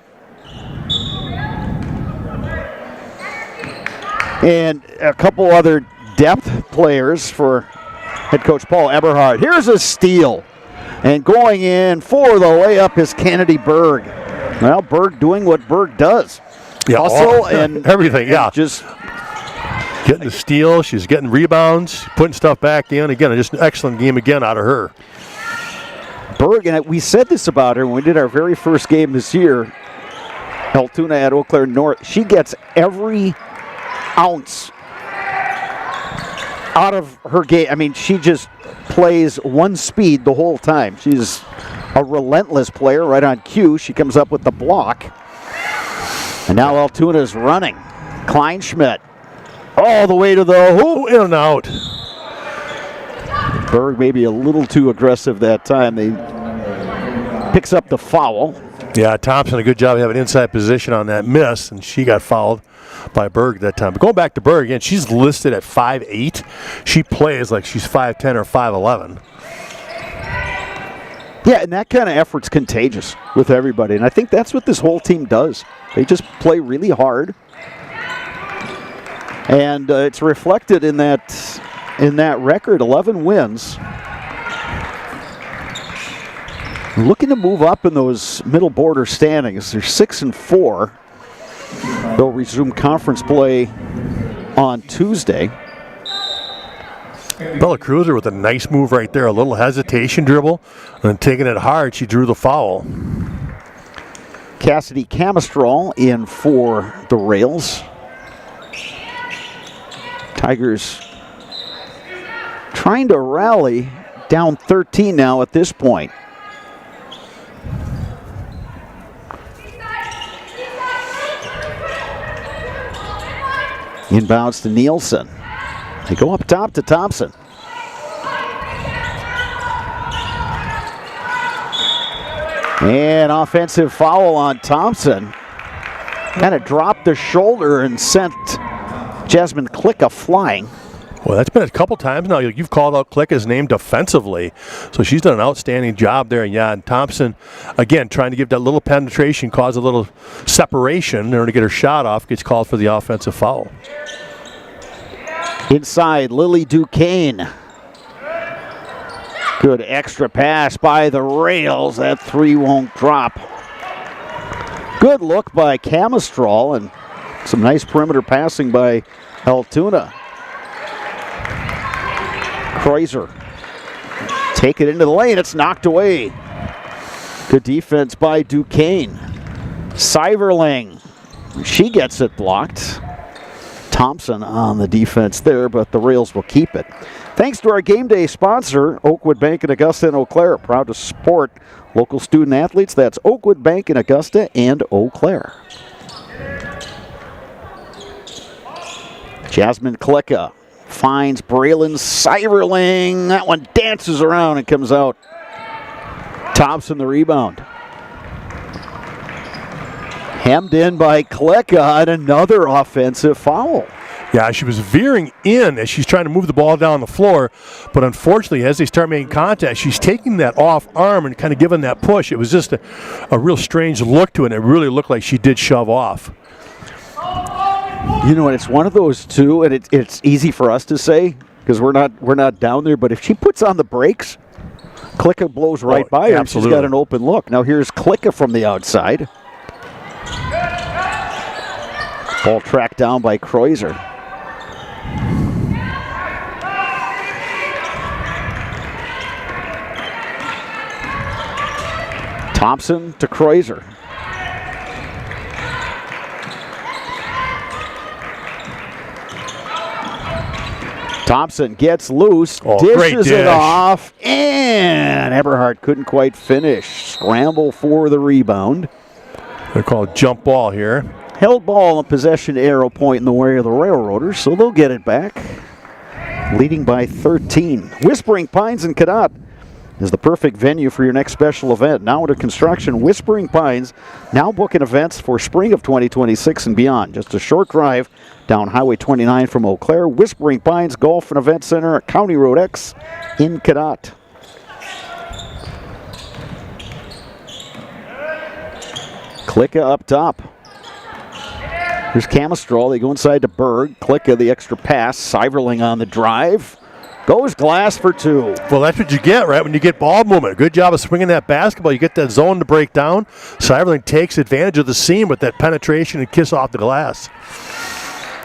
And a couple other depth players for head coach Paul Eberhard. Here's a steal. And going in for the layup is Kennedy Berg. Well, Berg doing what Berg does. Yeah, hustle and everything, yeah. Just getting the steal. She's getting rebounds, putting stuff back in. Again, just an excellent game again out of her. Berg, and we said this about her when we did our very first game this year, Altoona at Eau Claire North. She gets every ounce out of her game. I mean, she just plays one speed the whole time. She's a relentless player right on cue. She comes up with the block. And now Altoona is running. Kleinschmidt all the way to the hoop. In and out. Berg maybe a little too aggressive that time. They picks up the foul. Yeah, Thompson, a good job of having inside position on that miss, and she got fouled by Berg that time. But going back to Berg again, she's listed at 5'8". She plays like she's 5'10 or 5'11". Yeah, and that kind of effort's contagious with everybody, and I think that's what this whole team does. They just play really hard, and it's reflected in that record, 11 wins. Looking to move up in those middle border standings. They're 6-4. They'll resume conference play on Tuesday. Bella Cruiser with a nice move right there. A little hesitation dribble, and then taking it hard, she drew the foul. Cassidy Camistral in for the Rails. Tigers trying to rally, down 13 now at this point. Inbounds to Nielsen. They go up top to Thompson. And offensive foul on Thompson. Kind of dropped the shoulder and sent Jasmine Klicka flying. Well, that's been a couple times now. You've called out Klicka's name defensively. So she's done an outstanding job there. Yeah, and Thompson, again, trying to give that little penetration, cause a little separation in order to get her shot off, gets called for the offensive foul. Inside, Lily Duquesne. Good extra pass by the Rails. That three won't drop. Good look by Camistral and some nice perimeter passing by Altoona. Kreuzer. Take it into the lane. It's knocked away. Good defense by Duquesne. Seiverling. She gets it blocked. Thompson on the defense there, but the Rails will keep it. Thanks to our game day sponsor, Oakwood Bank in Augusta and Eau Claire. Proud to support local student athletes. That's Oakwood Bank in Augusta and Eau Claire. Jasmine Klicka finds Braylon Seiverling. That one dances around and comes out. Thompson the rebound. Hemmed in by Klicka and another offensive foul. Yeah, she was veering in as she's trying to move the ball down the floor, but unfortunately, as they start making contact, she's taking that off arm and kind of giving that push. It was just a real strange look to it, and it really looked like she did shove off. You know, and it's one of those two, and it's easy for us to say because we're not down there, but if she puts on the brakes, Klicka blows right by her, and she's got an open look. Now here's Klicka from the outside. Ball tracked down by Kreuzer. Thompson to Kreuzer. Thompson gets loose, dishes it off, and Eberhard couldn't quite finish. Scramble for the rebound. They're called jump ball here. Held ball on possession arrow point in the way of the Railroaders, so they'll get it back. Leading by 13. Whispering Pines and Cadott is the perfect venue for your next special event. Now under construction, Whispering Pines now booking events for spring of 2026 and beyond. Just a short drive down Highway 29 from Eau Claire. Whispering Pines Golf and Event Center at County Road X in Cadott. Klicka up top. Here's Camistrol. They go inside to Berg. Klicka, the extra pass. Seiverling on the drive. Goes glass for 2. Well, that's what you get, right, when you get ball movement. Good job of swinging that basketball. You get that zone to break down. Seiverling takes advantage of the seam with that penetration and kiss off the glass.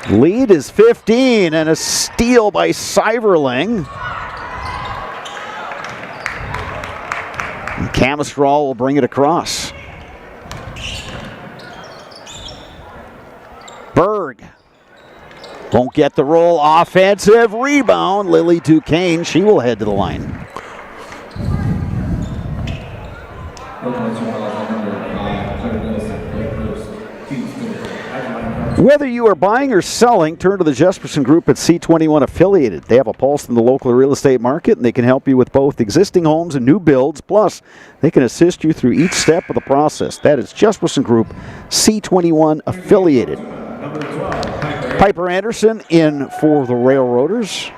Lead is 15, and a steal by Seiverling. And Camistrol will bring it across. Berg won't get the roll. Offensive rebound. Lily Duquesne, she will head to the line. Whether you are buying or selling, turn to the Jesperson Group at C21 Affiliated. They have a pulse in the local real estate market, and they can help you with both existing homes and new builds. Plus, they can assist you through each step of the process. That is Jesperson Group, C21 Affiliated. Piper Anderson in for the Railroaders.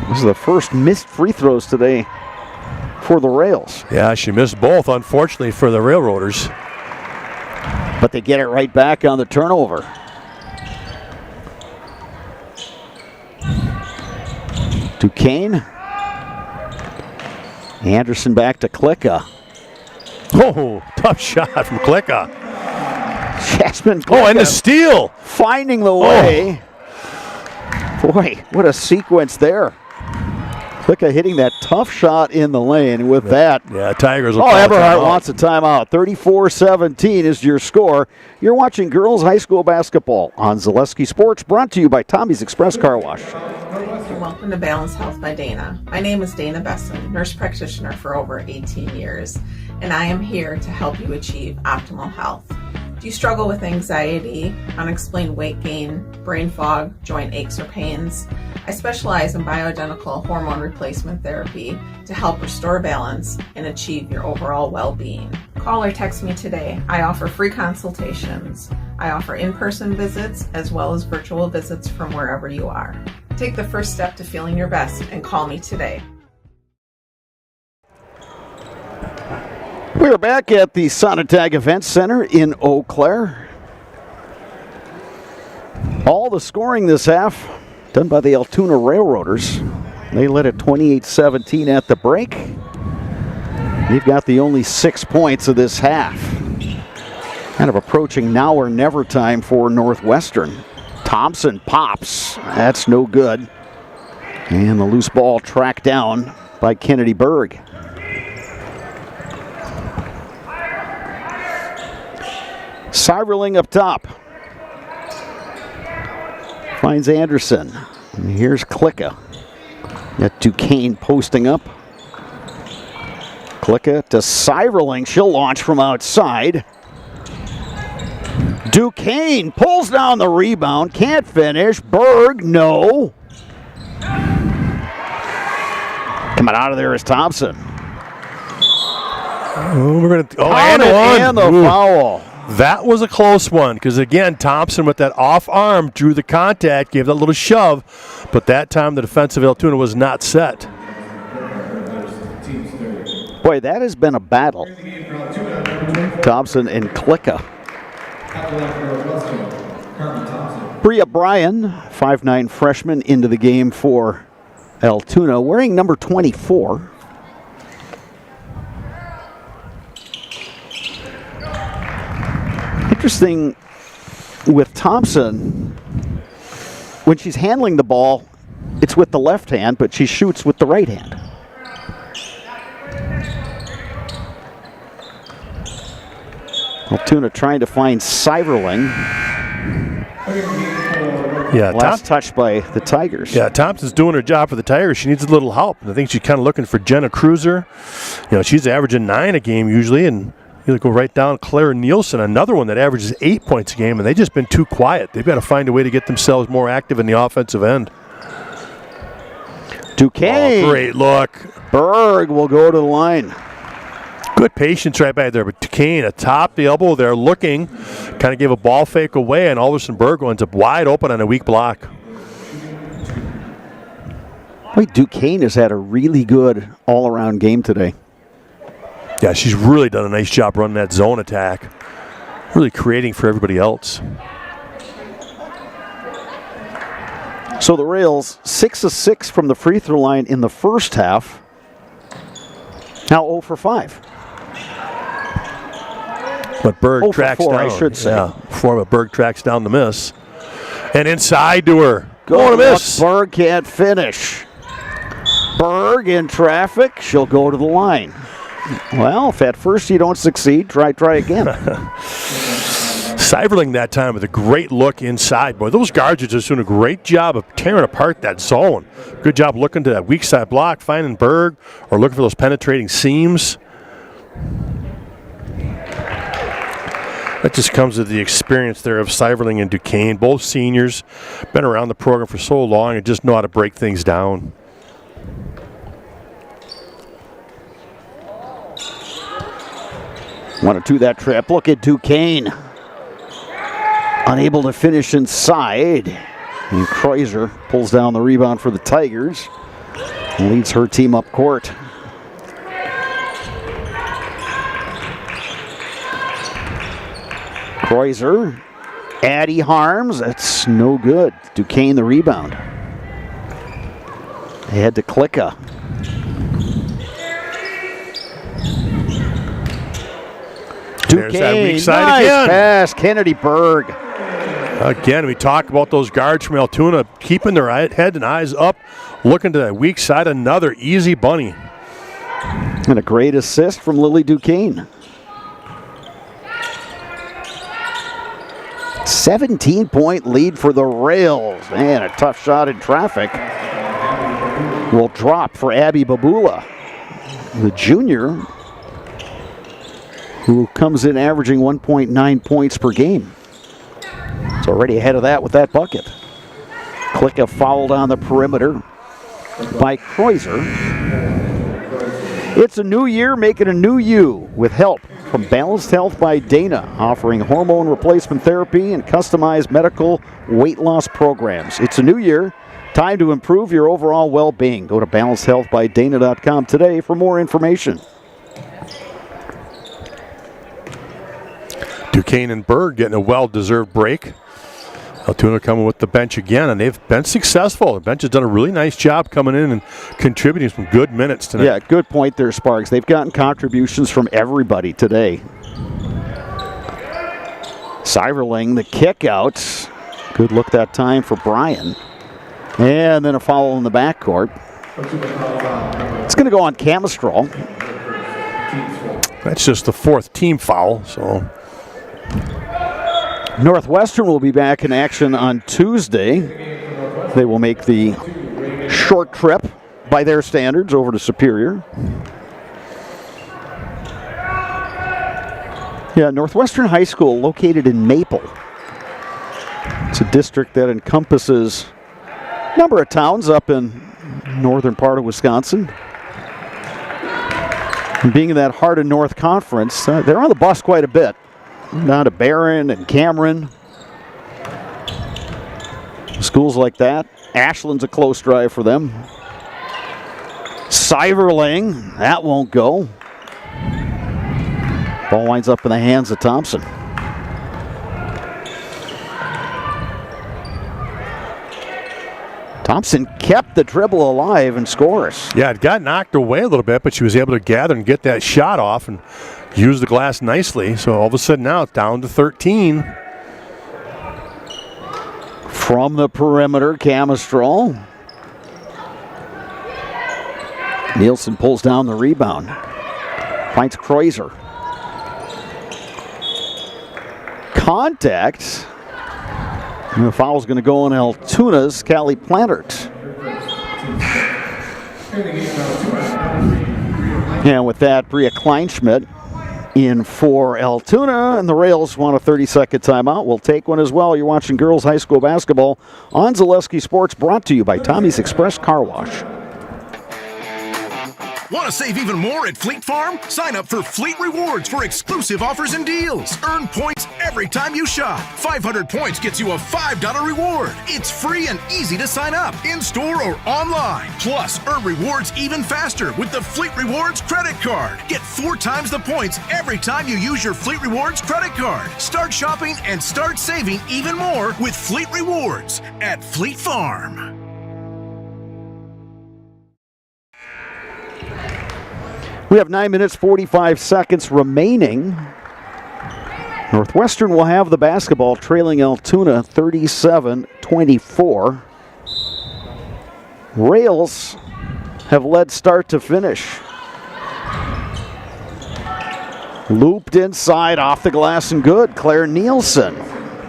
This is the first missed free throws today for the Rails. Yeah, she missed both, unfortunately, for the Railroaders. But they get it right back on the turnover. Duquesne. Anderson back to Klicka. Oh, tough shot from Klicka. Jasmine Klicka. Oh, and the steal. Finding the way. Boy, what a sequence there. Klicka hitting that tough shot in the lane with that. Yeah, Tigers will Oh, call a Eberhardt timeout. wants a timeout. 34-17 is your score. You're watching girls high school basketball on Zaleski Sports, brought to you by Tommy's Express Car Wash. Welcome to Balanced Health by Dana. My name is Dana Besson, nurse practitioner for over 18 years, and I am here to help you achieve optimal health. Do you struggle with anxiety, unexplained weight gain, brain fog, joint aches or pains? I specialize in bioidentical hormone replacement therapy to help restore balance and achieve your overall well-being. Call or text me today. I offer free consultations. I offer in-person visits as well as virtual visits from wherever you are. Take the first step to feeling your best and call me today. We're back at the Sonatag Event Center in Eau Claire. All the scoring this half done by the Altoona Railroaders. They led at 28-17 at the break. They've got the only 6 points of this half. Kind of approaching now or never time for Northwestern. Thompson pops. That's no good. And the loose ball tracked down by Kennedy Berg. Seiverling up top. Finds Anderson. And here's Klicka. Got Duquesne posting up. Klicka to Seiverling. She'll launch from outside. Duquesne pulls down the rebound. Can't finish. Berg, no. Coming out of there is Thompson. Oh, we're gonna. Oh, and the foul. That was a close one because, again, Thompson with that off arm drew the contact, gave that little shove, but that time the defensive Altoona was not set. Boy, that has been a battle. Thompson and Klicka. Bria Bryan, 5'9" freshman, into the game for Altoona, wearing number 24. Interesting with Thompson, when she's handling the ball, it's with the left hand, but she shoots with the right hand. Altoona trying to find Seiverling. Yeah, last touch by the Tigers. Yeah, Thompson's doing her job for the Tigers. She needs a little help. I think she's kind of looking for Jenna Cruiser. You know, she's averaging 9 a game usually, and you go right down Claire Nielsen, another one that averages 8 points a game, and they've just been too quiet. They've got to find a way to get themselves more active in the offensive end. Duquesne. Oh, great look. Berg will go to the line. Good patience right back there, but Duquesne atop the elbow there looking, kind of gave a ball fake away, and all of a sudden Berg ends up wide open on a weak block. Boy, Duquesne has had a really good all-around game today. Yeah, she's really done a nice job running that zone attack. Really creating for everybody else. So the Rails, 6 of 6 from the free throw line in the first half. Now 0 for 5. But Berg tracks 4, down. I should say. Yeah, but Berg tracks down the miss. And inside to her. Going to miss. Berg can't finish. Berg in traffic. She'll go to the line. Well, if at first you don't succeed, try again. Seiberling that time with a great look inside. Boy, those guards are just doing a great job of tearing apart that zone. Good job looking to that weak side block, finding Berg, or looking for those penetrating seams. That just comes with the experience there of Seiberling and Duquesne, both seniors, been around the program for so long and just know how to break things down. Want to do that trap. Look at Duquesne. Unable to finish inside. And Kreuzer pulls down the rebound for the Tigers and leads her team up court. Kreuzer, Addie Harms, that's no good. Duquesne the rebound. They head to Klicka. There's that weak side nice again. Pass, Kennedy Berg. Again, we talk about those guards from Altoona keeping their head and eyes up, looking to that weak side. Another easy bunny. And a great assist from Lily Duquesne. 17-point lead for the Rails. Man, a tough shot in traffic. Will drop for Abby Babula, the junior, who comes in averaging 1.9 points per game. It's already ahead of that with that bucket. Klicka fouled on the perimeter by Kreuzer. It's a new year making a new you with help from Balanced Health by Dana, offering hormone replacement therapy and customized medical weight loss programs. It's a new year. Time to improve your overall well-being. Go to balancedhealthbydana.com today for more information. Duquesne and Berg getting a well-deserved break. Altoona coming with the bench again, and they've been successful. The bench has done a really nice job coming in and contributing some good minutes tonight. Yeah, good point there, Sparks. They've gotten contributions from everybody today. Seiberling, the kick out. Good look that time for Bryan. And then a foul in the backcourt. It's going to go on Camistral. That's just the fourth team foul, so... Northwestern will be back in action on Tuesday. They will make the short trip by their standards over to Superior. Yeah, Northwestern High School located in Maple. It's a district that encompasses a number of towns up in northern part of Wisconsin. And being in that Heart of North Conference, they're on the bus quite a bit. Down to Barron and Cameron. Schools like that. Ashland's a close drive for them. Seiberling, that won't go. Ball winds up in the hands of Thompson. Thompson kept the dribble alive and scores. Yeah, it got knocked away a little bit, but she was able to gather and get that shot off and use the glass nicely. So all of a sudden now it's down to 13. From the perimeter, Camistral. Nielsen pulls down the rebound. Finds Kreuzer. Contact. And the foul's going to go on Altoona's Callie Plantert. And with that, Bria Kleinschmidt in for Altoona, and the Rails want a 30-second timeout. We'll take one as well. You're watching girls high school basketball on Zaleski Sports, brought to you by Tommy's Express Car Wash. Want to save even more at Fleet Farm? Sign up for Fleet Rewards for exclusive offers and deals. Earn points every time you shop. 500 points gets you a $5 reward. It's free and easy to sign up, in-store or online. Plus, earn rewards even faster with the Fleet Rewards credit card. Get 4 times the points every time you use your Fleet Rewards credit card. Start shopping and start saving even more with Fleet Rewards at Fleet Farm. We have 9 minutes, 45 seconds remaining. Northwestern will have the basketball, trailing Altoona 37-24. Rails have led start to finish. Looped inside, off the glass and good. Claire Nielsen.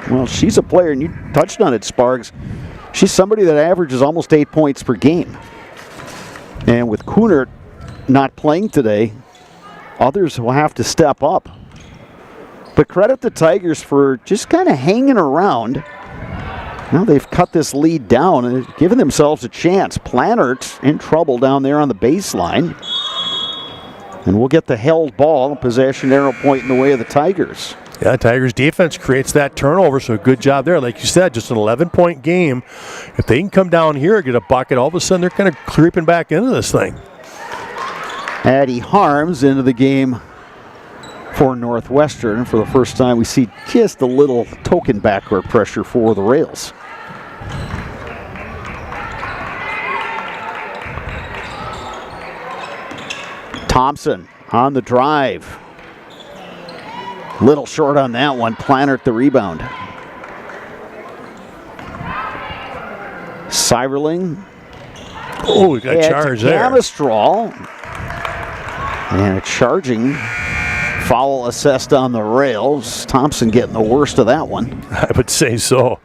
Well, she's a player, and you touched on it, Sparks. She's somebody that averages almost 8 points per game. And with Kunert not playing today, others will have to step up. But credit the Tigers for just kind of hanging around. Now they've cut this lead down and given themselves a chance. Planert in trouble down there on the baseline. And we'll get the held ball, possession arrow point in the way of the Tigers. Yeah, Tigers defense creates that turnover, so good job there. Like you said, just an 11-point game. If they can come down here and get a bucket, all of a sudden they're kind of creeping back into this thing. Addie Harms into the game for Northwestern. For the first time, we see just a little token backcourt pressure for the Rails. Thompson on the drive. Little short on that one. Planert the rebound. Seiberling. Oh, we got charged there. Camistrol. And a charging foul assessed on the Rails. Thompson getting the worst of that one. I would say so.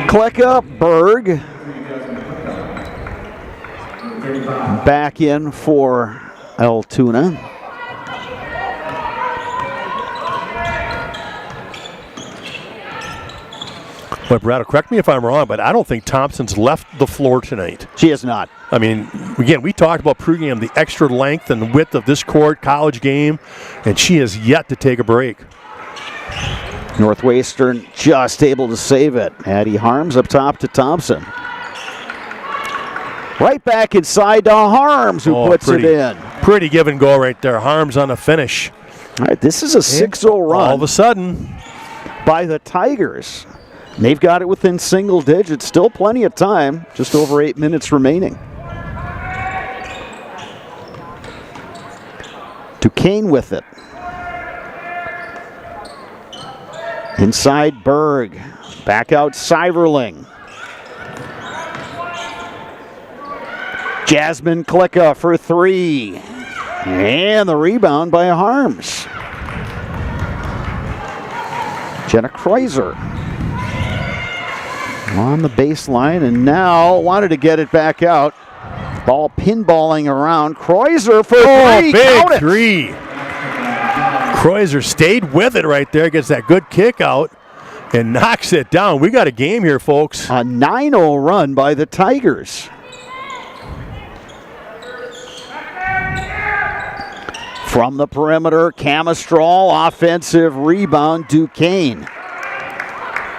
Klecka, Berg. Back in for Altoona. But Brad, correct me if I'm wrong, but I don't think Thompson's left the floor tonight. She has not. I mean, again, we talked about pregame, the extra length and width of this court, college game, and she has yet to take a break. Northwestern just able to save it. Addie Harms up top to Thompson. Right back inside to Harms, who puts it in. Pretty give and go right there. Harms on the finish. All right, this is a 6-0 run. All of a sudden. By the Tigers. They've got it within single digits. Still plenty of time. Just over 8 minutes remaining. Duquesne with it. Inside Berg. Back out Seiberling. Jasmine Klecka for 3. And the rebound by Harms. Jenna Kreuzer on the baseline, and now wanted to get it back out. Ball pinballing around. Kreuzer for 3. Big 3. Kreuzer stayed with it right there, gets that good kick out, and knocks it down. We got a game here, folks. A 9-0 run by the Tigers. From the perimeter, Camistrol, offensive rebound, Duquesne.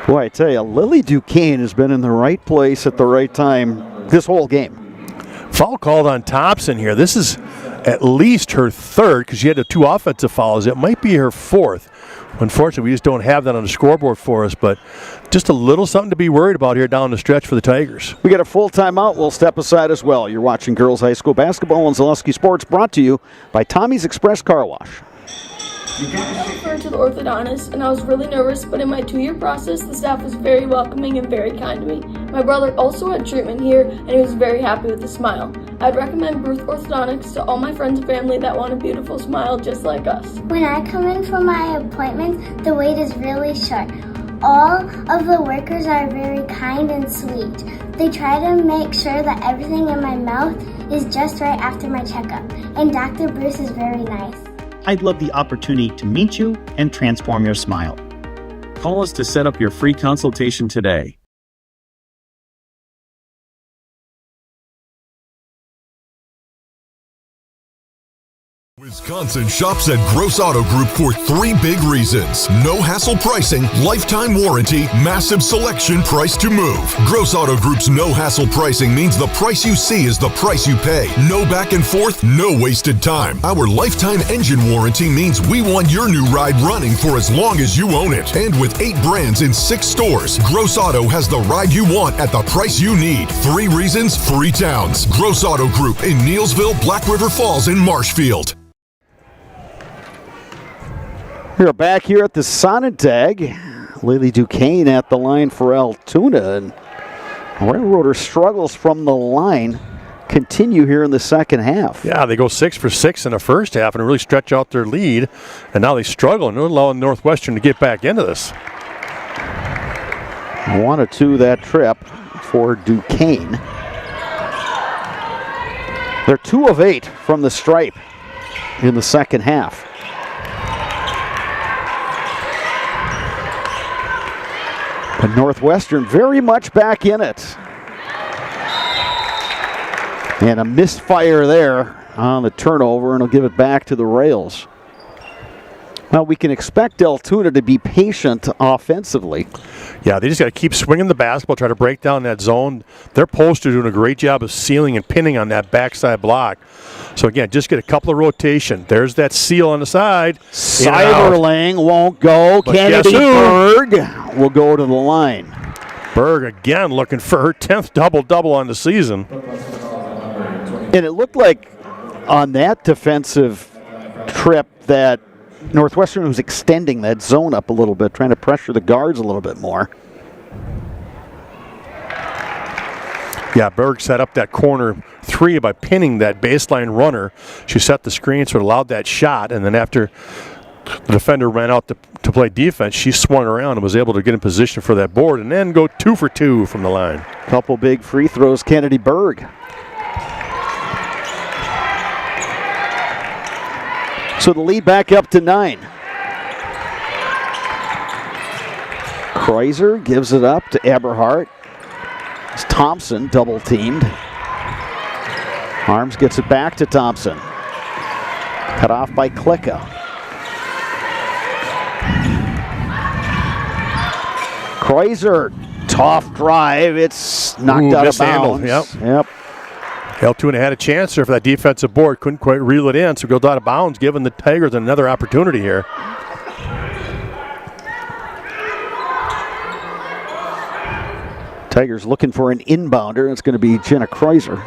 Boy, I tell you, Lily Duquesne has been in the right place at the right time this whole game. Foul called on Thompson here. This is at least her third because she had the 2 offensive fouls. It might be her 4th. Unfortunately, we just don't have that on the scoreboard for us, but just a little something to be worried about here down the stretch for the Tigers. We got a full timeout. We'll step aside as well. You're watching Girls High School Basketball on Zaleski Sports, brought to you by Tommy's Express Car Wash. I was referred to the orthodontist, and I was really nervous, but in my 2-year process, the staff was very welcoming and very kind to me. My brother also had treatment here, and he was very happy with his smile. I'd recommend Ruth Orthodontics to all my friends and family that want a beautiful smile just like us. When I come in for my appointment, the wait is really short. All of the workers are very kind and sweet. They try to make sure that everything in my mouth is just right after my checkup, and Dr. Bruce is very nice. I'd love the opportunity to meet you and transform your smile. Call us to set up your free consultation today. Wisconsin Wisconsin shops at Gross Auto Group for 3 big reasons. No hassle pricing, lifetime warranty, massive selection, price to move. Gross Auto Group's no hassle pricing means the price you see is the price you pay. No back and forth, no wasted time. Our lifetime engine warranty means we want your new ride running for as long as you own it. And with 8 brands in 6 stores, Gross Auto has the ride you want at the price you need. 3 reasons, 3 towns. Gross Auto Group in Neelsville, Black River Falls, and Marshfield. We're back here at the Sonntag. Lily Duquesne at the line for Altoona. And Railroader struggles from the line. Continue here in the second half. Yeah, they go 6 for 6 in the first half and really stretch out their lead. And now they struggle and they're allowing Northwestern to get back into this. 1-2 that trip for Duquesne. They're 2 of 8 from the stripe in the second half. But Northwestern very much back in it. And a misfire there on the turnover, and he'll give it back to the Rails. Well, we can expect Altoona to be patient offensively. Yeah, they just got to keep swinging the basketball, try to break down that zone. Their posts are doing a great job of sealing and pinning on that backside block. So, again, just get a couple of rotation. There's that seal on the side. Cyberling won't go. But Kennedy Berg will go to the line. Berg, again, looking for her 10th double-double on the season. And it looked like on that defensive trip that Northwestern was extending that zone up a little bit, trying to pressure the guards a little bit more. Yeah, Berg set up that corner 3 by pinning that baseline runner. She set the screen, so it allowed that shot, and then after the defender ran out to play defense, she swung around and was able to get in position for that board and then go 2 for 2 from the line. Couple big free throws, Kennedy Berg. So the lead back up to 9. Kreuzer gives it up to Eberhardt. It's Thompson double teamed. Arms gets it back to Thompson. Cut off by Klicka. Kreuzer, tough drive. It's knocked out of bounds. Yep. Altoona had a chance there for that defensive board. Couldn't quite reel it in, so it goes out of bounds, giving the Tigers another opportunity here. Tigers looking for an inbounder. It's going to be Jenna Kreuzer.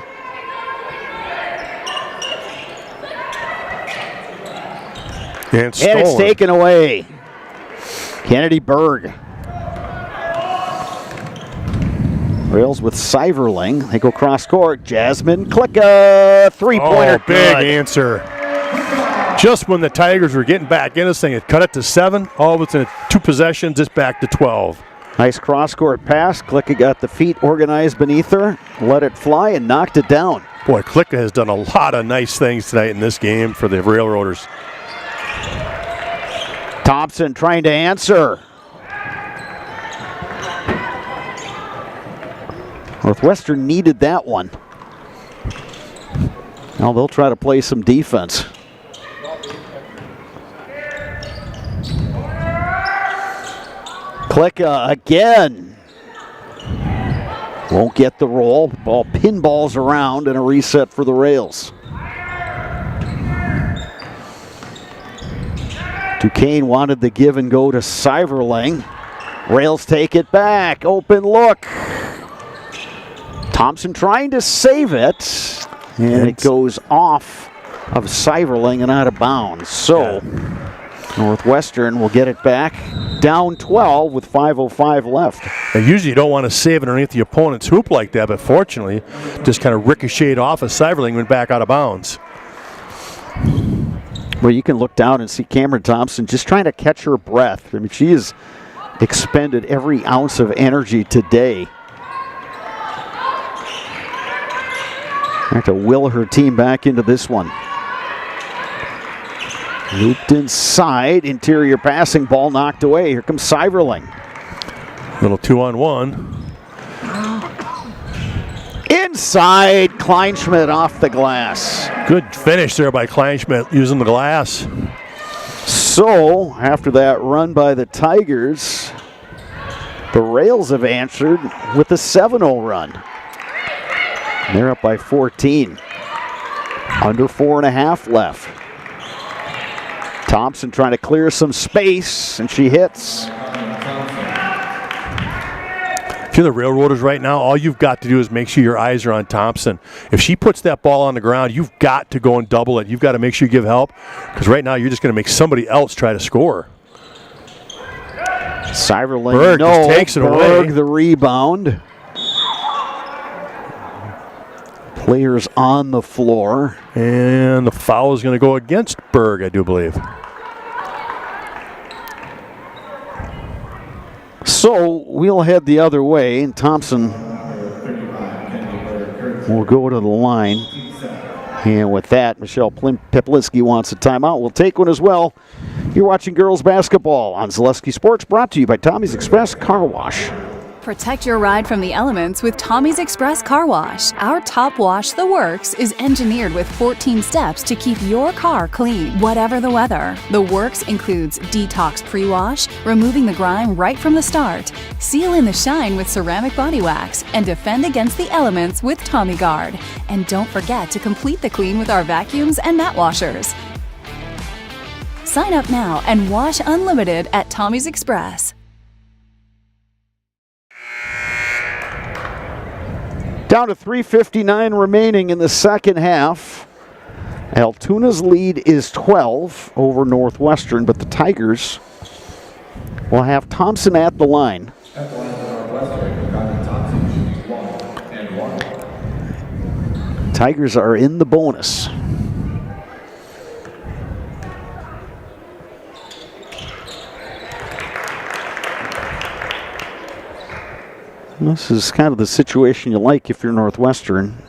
And it's taken away. Kennedy Berg. Rails with Syverling. They go cross court. Jasmine Klicka. 3-pointer. Oh, big answer. Just when the Tigers were getting back in this thing, it cut it to 7. All of it's in 2 possessions. It's back to 12. Nice cross court pass. Klicka got the feet organized beneath her, let it fly, and knocked it down. Boy, Klicka has done a lot of nice things tonight in this game for the Railroaders. Thompson trying to answer. Northwestern needed that one. Now they'll try to play some defense. Klicka again. Won't get the roll. Ball pinballs around and a reset for the Rails. Duquesne wanted the give and go to Syverling. Rails take it back. Open look. Thompson trying to save it. And it goes off of Syverling and out of bounds. So Northwestern will get it back down 12 with 5:05 left. Now, usually you don't want to save it underneath the opponent's hoop like that, but fortunately, just kind of ricocheted off as Syverling went back out of bounds. Well, you can look down and see Cameron Thompson just trying to catch her breath. I mean, she has expended every ounce of energy today. Trying to will her team back into this one. Looped inside, interior passing, ball knocked away. Here comes Syverling. Little 2-on-1. inside, Kleinschmidt off the glass. Good finish there by Kleinschmidt using the glass. So, after that run by the Tigers, the Rails have answered with a 7-0 run. They're up by 14. Under 4.5 left. Thompson trying to clear some space, and she hits. If you're the Railroaders right now, all you've got to do is make sure your eyes are on Thompson. If she puts that ball on the ground, you've got to go and double it. You've got to make sure you give help, because right now you're just going to make somebody else try to score. Seiberling, Berg just takes it Berg away. The rebound. Players on the floor. And the foul is going to go against Berg, I do believe. So we'll head the other way, and Thompson will go to the line. And with that, Michelle Peplinski wants a timeout. We'll take one as well. You're watching girls basketball on Zaleski Sports, brought to you by Tommy's Express Car Wash. Protect your ride from the elements with Tommy's Express Car Wash. Our top wash, The Works, is engineered with 14 steps to keep your car clean, whatever the weather. The Works includes detox pre-wash, removing the grime right from the start, seal in the shine with ceramic body wax, and defend against the elements with Tommy Guard. And don't forget to complete the clean with our vacuums and mat washers. Sign up now and wash unlimited at Tommy's Express. Down to 3:59 remaining in the second half. Altoona's lead is 12 over Northwestern, but the Tigers will have Thompson at the line. Tigers are in the bonus. This is kind of the situation you like if you're Northwestern.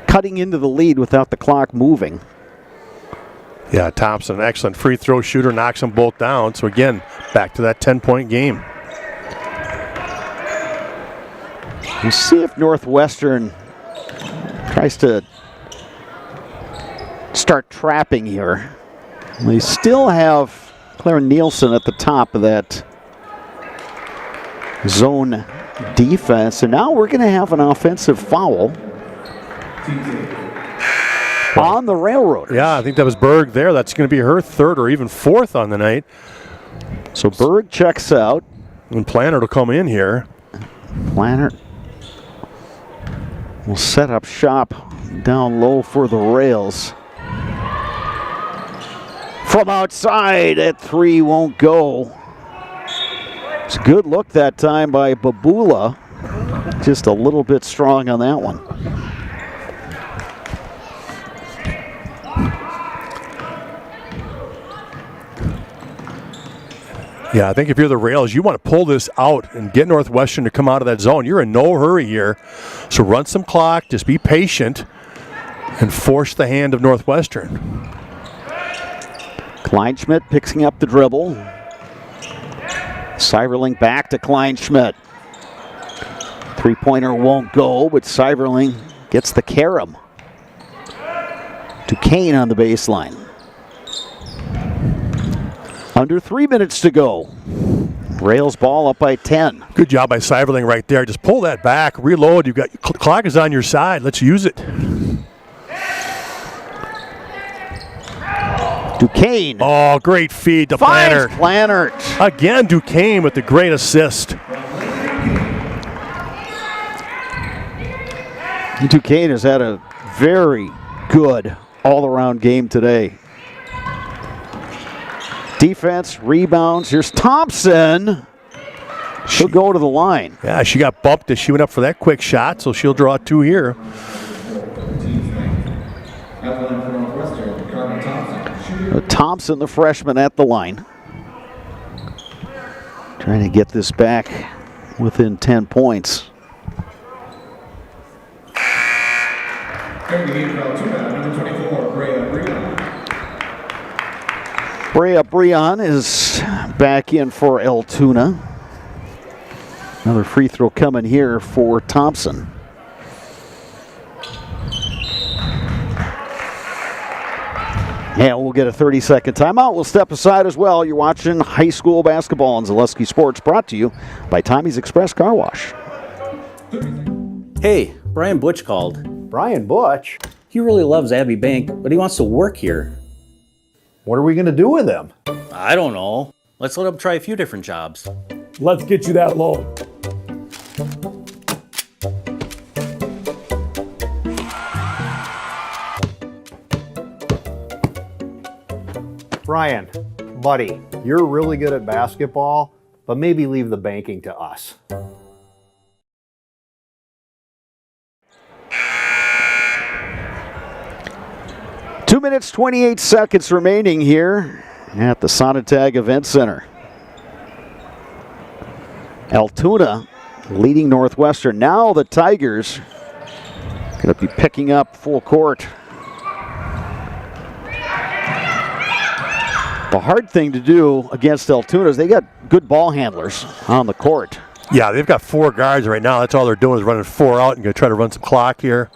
Cutting into the lead without the clock moving. Yeah, Thompson, an excellent free throw shooter, knocks them both down. So again, back to that 10-point game. We'll see if Northwestern tries to start trapping here. They still have Claire Nielsen at the top of that zone defense, and now we're going to have an offensive foul on the Railroaders. Yeah, I think that was Berg there. That's going to be her third or even fourth on the night. So Berg checks out. And Planner will come in here. Planner will set up shop down low for the Rails. From outside at three, won't go. It's a good look that time by Babula. Just a little bit strong on that one. Yeah, I think if you're the Rails, you want to pull this out and get Northwestern to come out of that zone. You're in no hurry here. So run some clock, just be patient, and force the hand of Northwestern. Kleinschmidt picking up the dribble. Seiberling back to Kleinschmidt. Three-pointer won't go, but Seiberling gets the carom. Duquesne on the baseline. Under 3 minutes to go. Rails ball up by 10. Good job by Seiberling right there. Just pull that back, reload. You've got clock is on your side. Let's use it. Duquesne. Oh, great feed to Planner. Planner. Again, Duquesne with the great assist. Duquesne has had a very good all-around game today. Defense, rebounds. Here's Thompson. She'll go to the line. Yeah, she got bumped as she went up for that quick shot, so she'll draw two here. Thompson, the freshman, at the line. Trying to get this back within 10 points. Brea Breon is back in for Altoona. Another free throw coming here for Thompson. And we'll get a 30-second timeout. We'll step aside as well. You're watching high school basketball on Zaleski Sports, brought to you by Tommy's Express Car Wash. Hey, Brian Butch called. Brian Butch? He really loves Abbey Bank, but he wants to work here. What are we going to do with him? I don't know. Let's let him try a few different jobs. Let's get you that loan. Brian, buddy, you're really good at basketball, but maybe leave the banking to us. Two minutes, 28 seconds remaining here at the Sonatag Event Center. Altoona leading Northwestern. Now the Tigers going to be picking up full court. The hard thing to do against Altoona is they got good ball handlers on the court. Yeah, they've got 4 guards right now. That's all they're doing is running 4 out and going to try to run some clock here.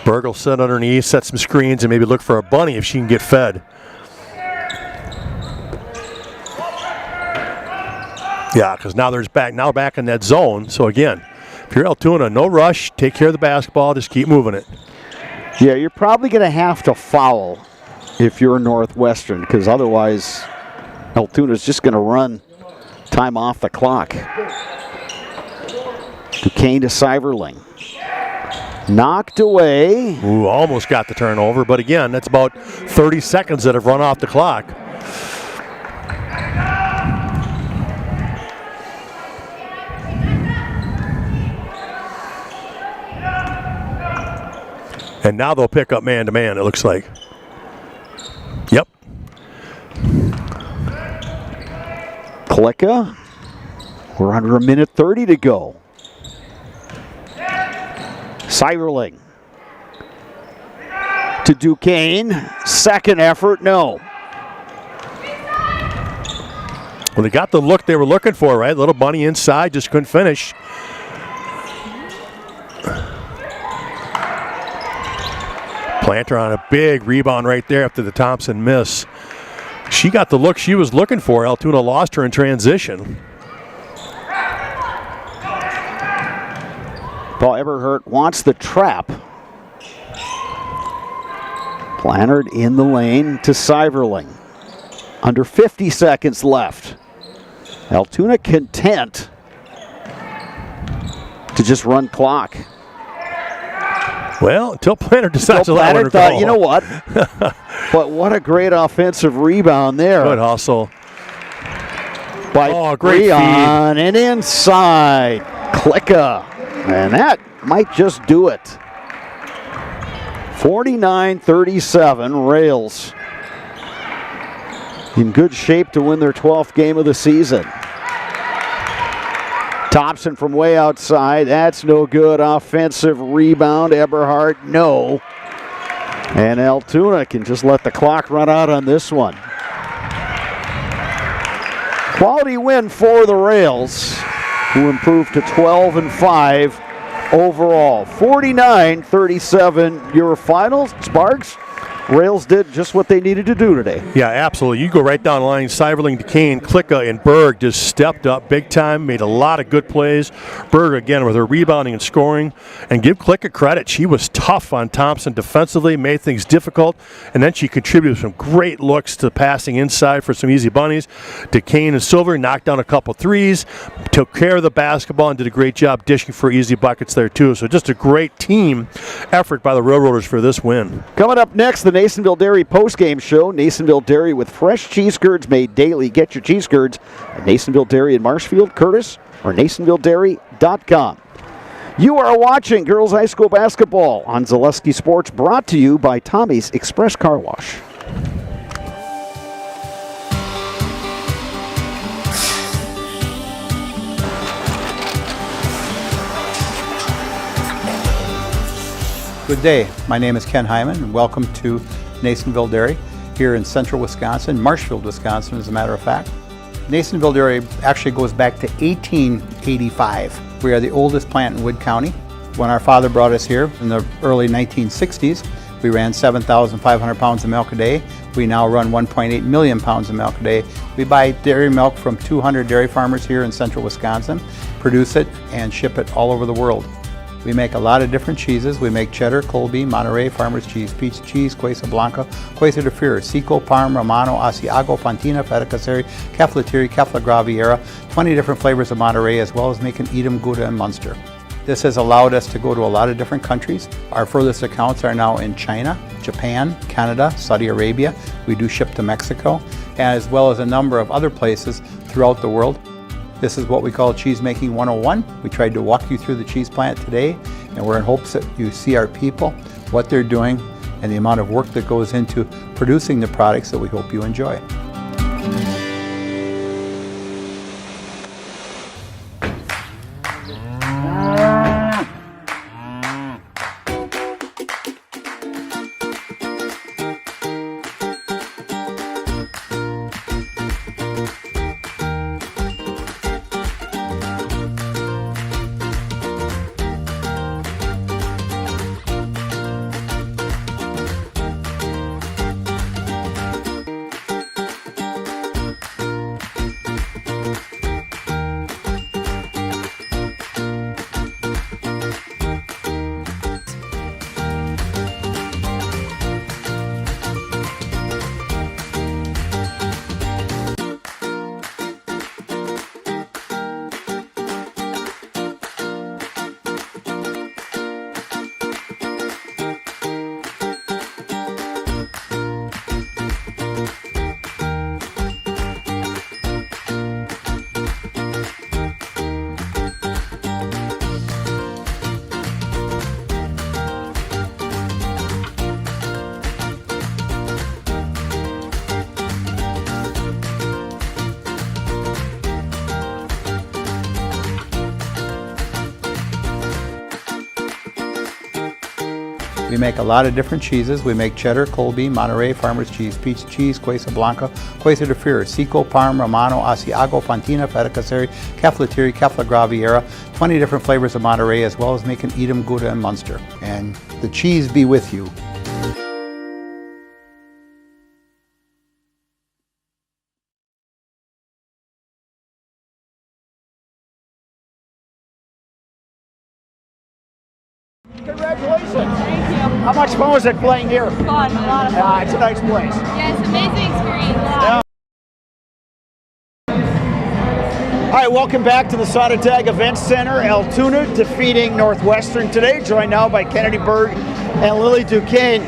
Berg will sit underneath, set some screens, and maybe look for a bunny if she can get fed. Yeah, because now back in that zone. So again, if you're Altoona, no rush, take care of the basketball, just keep moving it. Yeah, you're probably going to have to foul if you're Northwestern, because otherwise Altoona's just going to run time off the clock. Duquesne to Seiverling. Knocked away. Ooh, almost got the turnover, but again, that's about 30 seconds that have run off the clock. And now they'll pick up man-to-man, it looks like. Yep. Klicka. We're under a minute 30 to go. Seiverling to Duquesne. Second effort, no. Well, they got the look they were looking for, right? Little bunny inside, just couldn't finish. Planter on a big rebound right there after the Thompson miss. She got the look she was looking for. Altoona lost her in transition. Paul Eberhardt wants the trap. Plannard in the lane to Seiverling. Under 50 seconds left. Altoona content to just run clock. Well, until Planner decides to let her go. You know what? But what a great offensive rebound there. Good hustle. By great feed. And inside. Klicka. And that might just do it. 49-37, Rails in good shape to win their 12th game of the season. Thompson from way outside, that's no good. Offensive rebound, Eberhardt, no. And Altoona can just let the clock run out on this one. Quality win for the Rails, who improved to 12-5 overall. 49-37 your finals. Sparks, Rails did just what they needed to do today. Yeah, absolutely. You go right down the line. Seiverling, Duquesne, Klicka, and Berg just stepped up big time, made a lot of good plays. Berg, again, with her rebounding and scoring. And give Klicka credit. She was tough on Thompson defensively, made things difficult, and then she contributed some great looks to passing inside for some easy bunnies. Duquesne and Silver knocked down a couple threes, took care of the basketball, and did a great job dishing for easy buckets there, too. So just a great team effort by the Railroaders for this win. Coming up next, the Nasonville Dairy postgame show. Nasonville Dairy with fresh cheese curds made daily. Get your cheese curds at Nasonville Dairy in Marshfield, Curtis, or NasonvilleDairy.com. You are watching girls high school basketball on Zaleski Sports, brought to you by Tommy's Express Car Wash. Good day. My name is Ken Hyman, and welcome to Nasonville Dairy here in central Wisconsin, Marshfield, Wisconsin, as a matter of fact. Nasonville Dairy actually goes back to 1885. We are the oldest plant in Wood County. When our father brought us here in the early 1960s, We ran 7,500 pounds of milk a day. We now run 1.8 million pounds of milk a day. We buy dairy milk from 200 dairy farmers here in central Wisconsin, produce it, and ship it all over the world. We make a lot of different cheeses. We make cheddar, Colby, Monterey, Farmer's Cheese, Pizza Cheese, Quesa Blanca, Quesa de Fir, Seco, Parm, Romano, Asiago, Fontina, Feta Caseri, Cafflatiri, Caffla Graviera, 20 different flavors of Monterey, as well as making Edam, Gouda, and Munster. This has allowed us to go to a lot of different countries. Our furthest accounts are now in China, Japan, Canada, Saudi Arabia. We do ship to Mexico, as well as a number of other places throughout the world. This is what we call Cheese Making 101. We tried to walk you through the cheese plant today, and we're in hopes that you see our people, what they're doing, and the amount of work that goes into producing the products that we hope you enjoy. We make a lot of different cheeses. We make cheddar, Colby, Monterey, Farmer's Cheese, Pizza Cheese, Quesa Blanca, Quesa de Fir, Seco, Parm, Romano, Asiago, Fontina, Feta Caseri, Cafflatiri, Caffla Graviera, 20 different flavors of Monterey, as well as making Edam, Gouda, and Munster. And the cheese be with you. Congratulations. Thank you. How much fun was it playing here? Fun, a lot of fun. It's a nice place. Yeah, it's an amazing experience. Yeah. All right, welcome back to the Sonotag Event Center. Altoona defeating Northwestern today, joined now by Kennedy Berg and Lily Duquesne.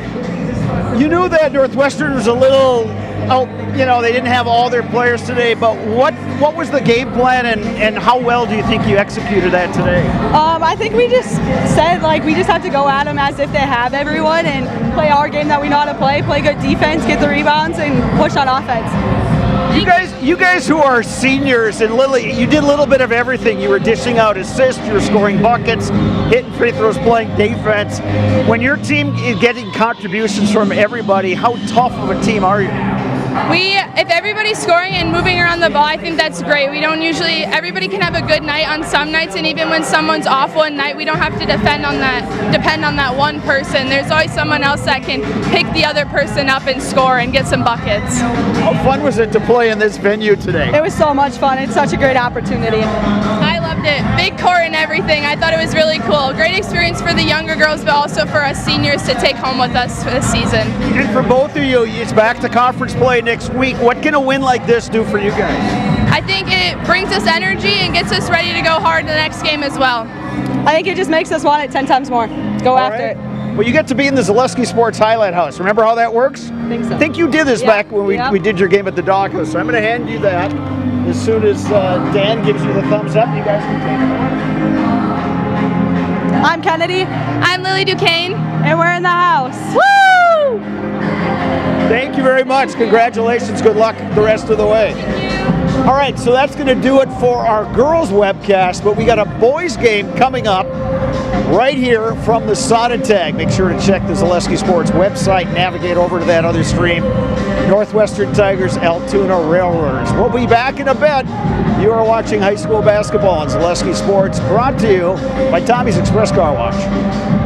You knew that Northwestern was a little, they didn't have all their players today, but what was the game plan and how well do you think you executed that today? I think we just said, we just have to go at them as if they have everyone and play our game that we know how to play good defense, get the rebounds, and push on offense. You guys who are seniors, and Lily, you did a little bit of everything. You were dishing out assists, you were scoring buckets, hitting free throws, playing defense. When your team is getting contributions from everybody, how tough of a team are you? If everybody's scoring and moving around the ball, I think that's great. We don't usually, everybody can have a good night on some nights, and even when someone's off one night, we don't have to depend on that one person. There's always someone else that can pick the other person up and score and get some buckets. How fun was it to play in this venue today? It was so much fun. It's such a great opportunity. I loved it. Big court and everything. I thought it was really cool. Great experience for the younger girls, but also for us seniors to take home with us for this season. And for both of you, it's back to conference play next week. What can a win like this do for you guys? I think it brings us energy and gets us ready to go hard in the next game as well. I think it just makes us want it 10 times more. Go after it. Well, you get to be in the Zaleski Sports Highlight House. Remember how that works? I think so. I think you did this back when we did your game at the Doghouse. So I'm going to hand you that as soon as Dan gives you the thumbs up. You guys can take it. I'm Kennedy. I'm Lily Duquesne. And we're in the house. Woo! Thank you very much. Congratulations. Good luck the rest of the way. All right, so that's going to do it for our girls webcast, but we got a boys game coming up right here from the Sonotag. Make sure to check the Zaleski Sports website, navigate over to that other stream. Northwestern Tigers, Altoona Railroaders. We'll be back in a bit. You are watching high school basketball on Zaleski Sports, brought to you by Tommy's Express Car Wash.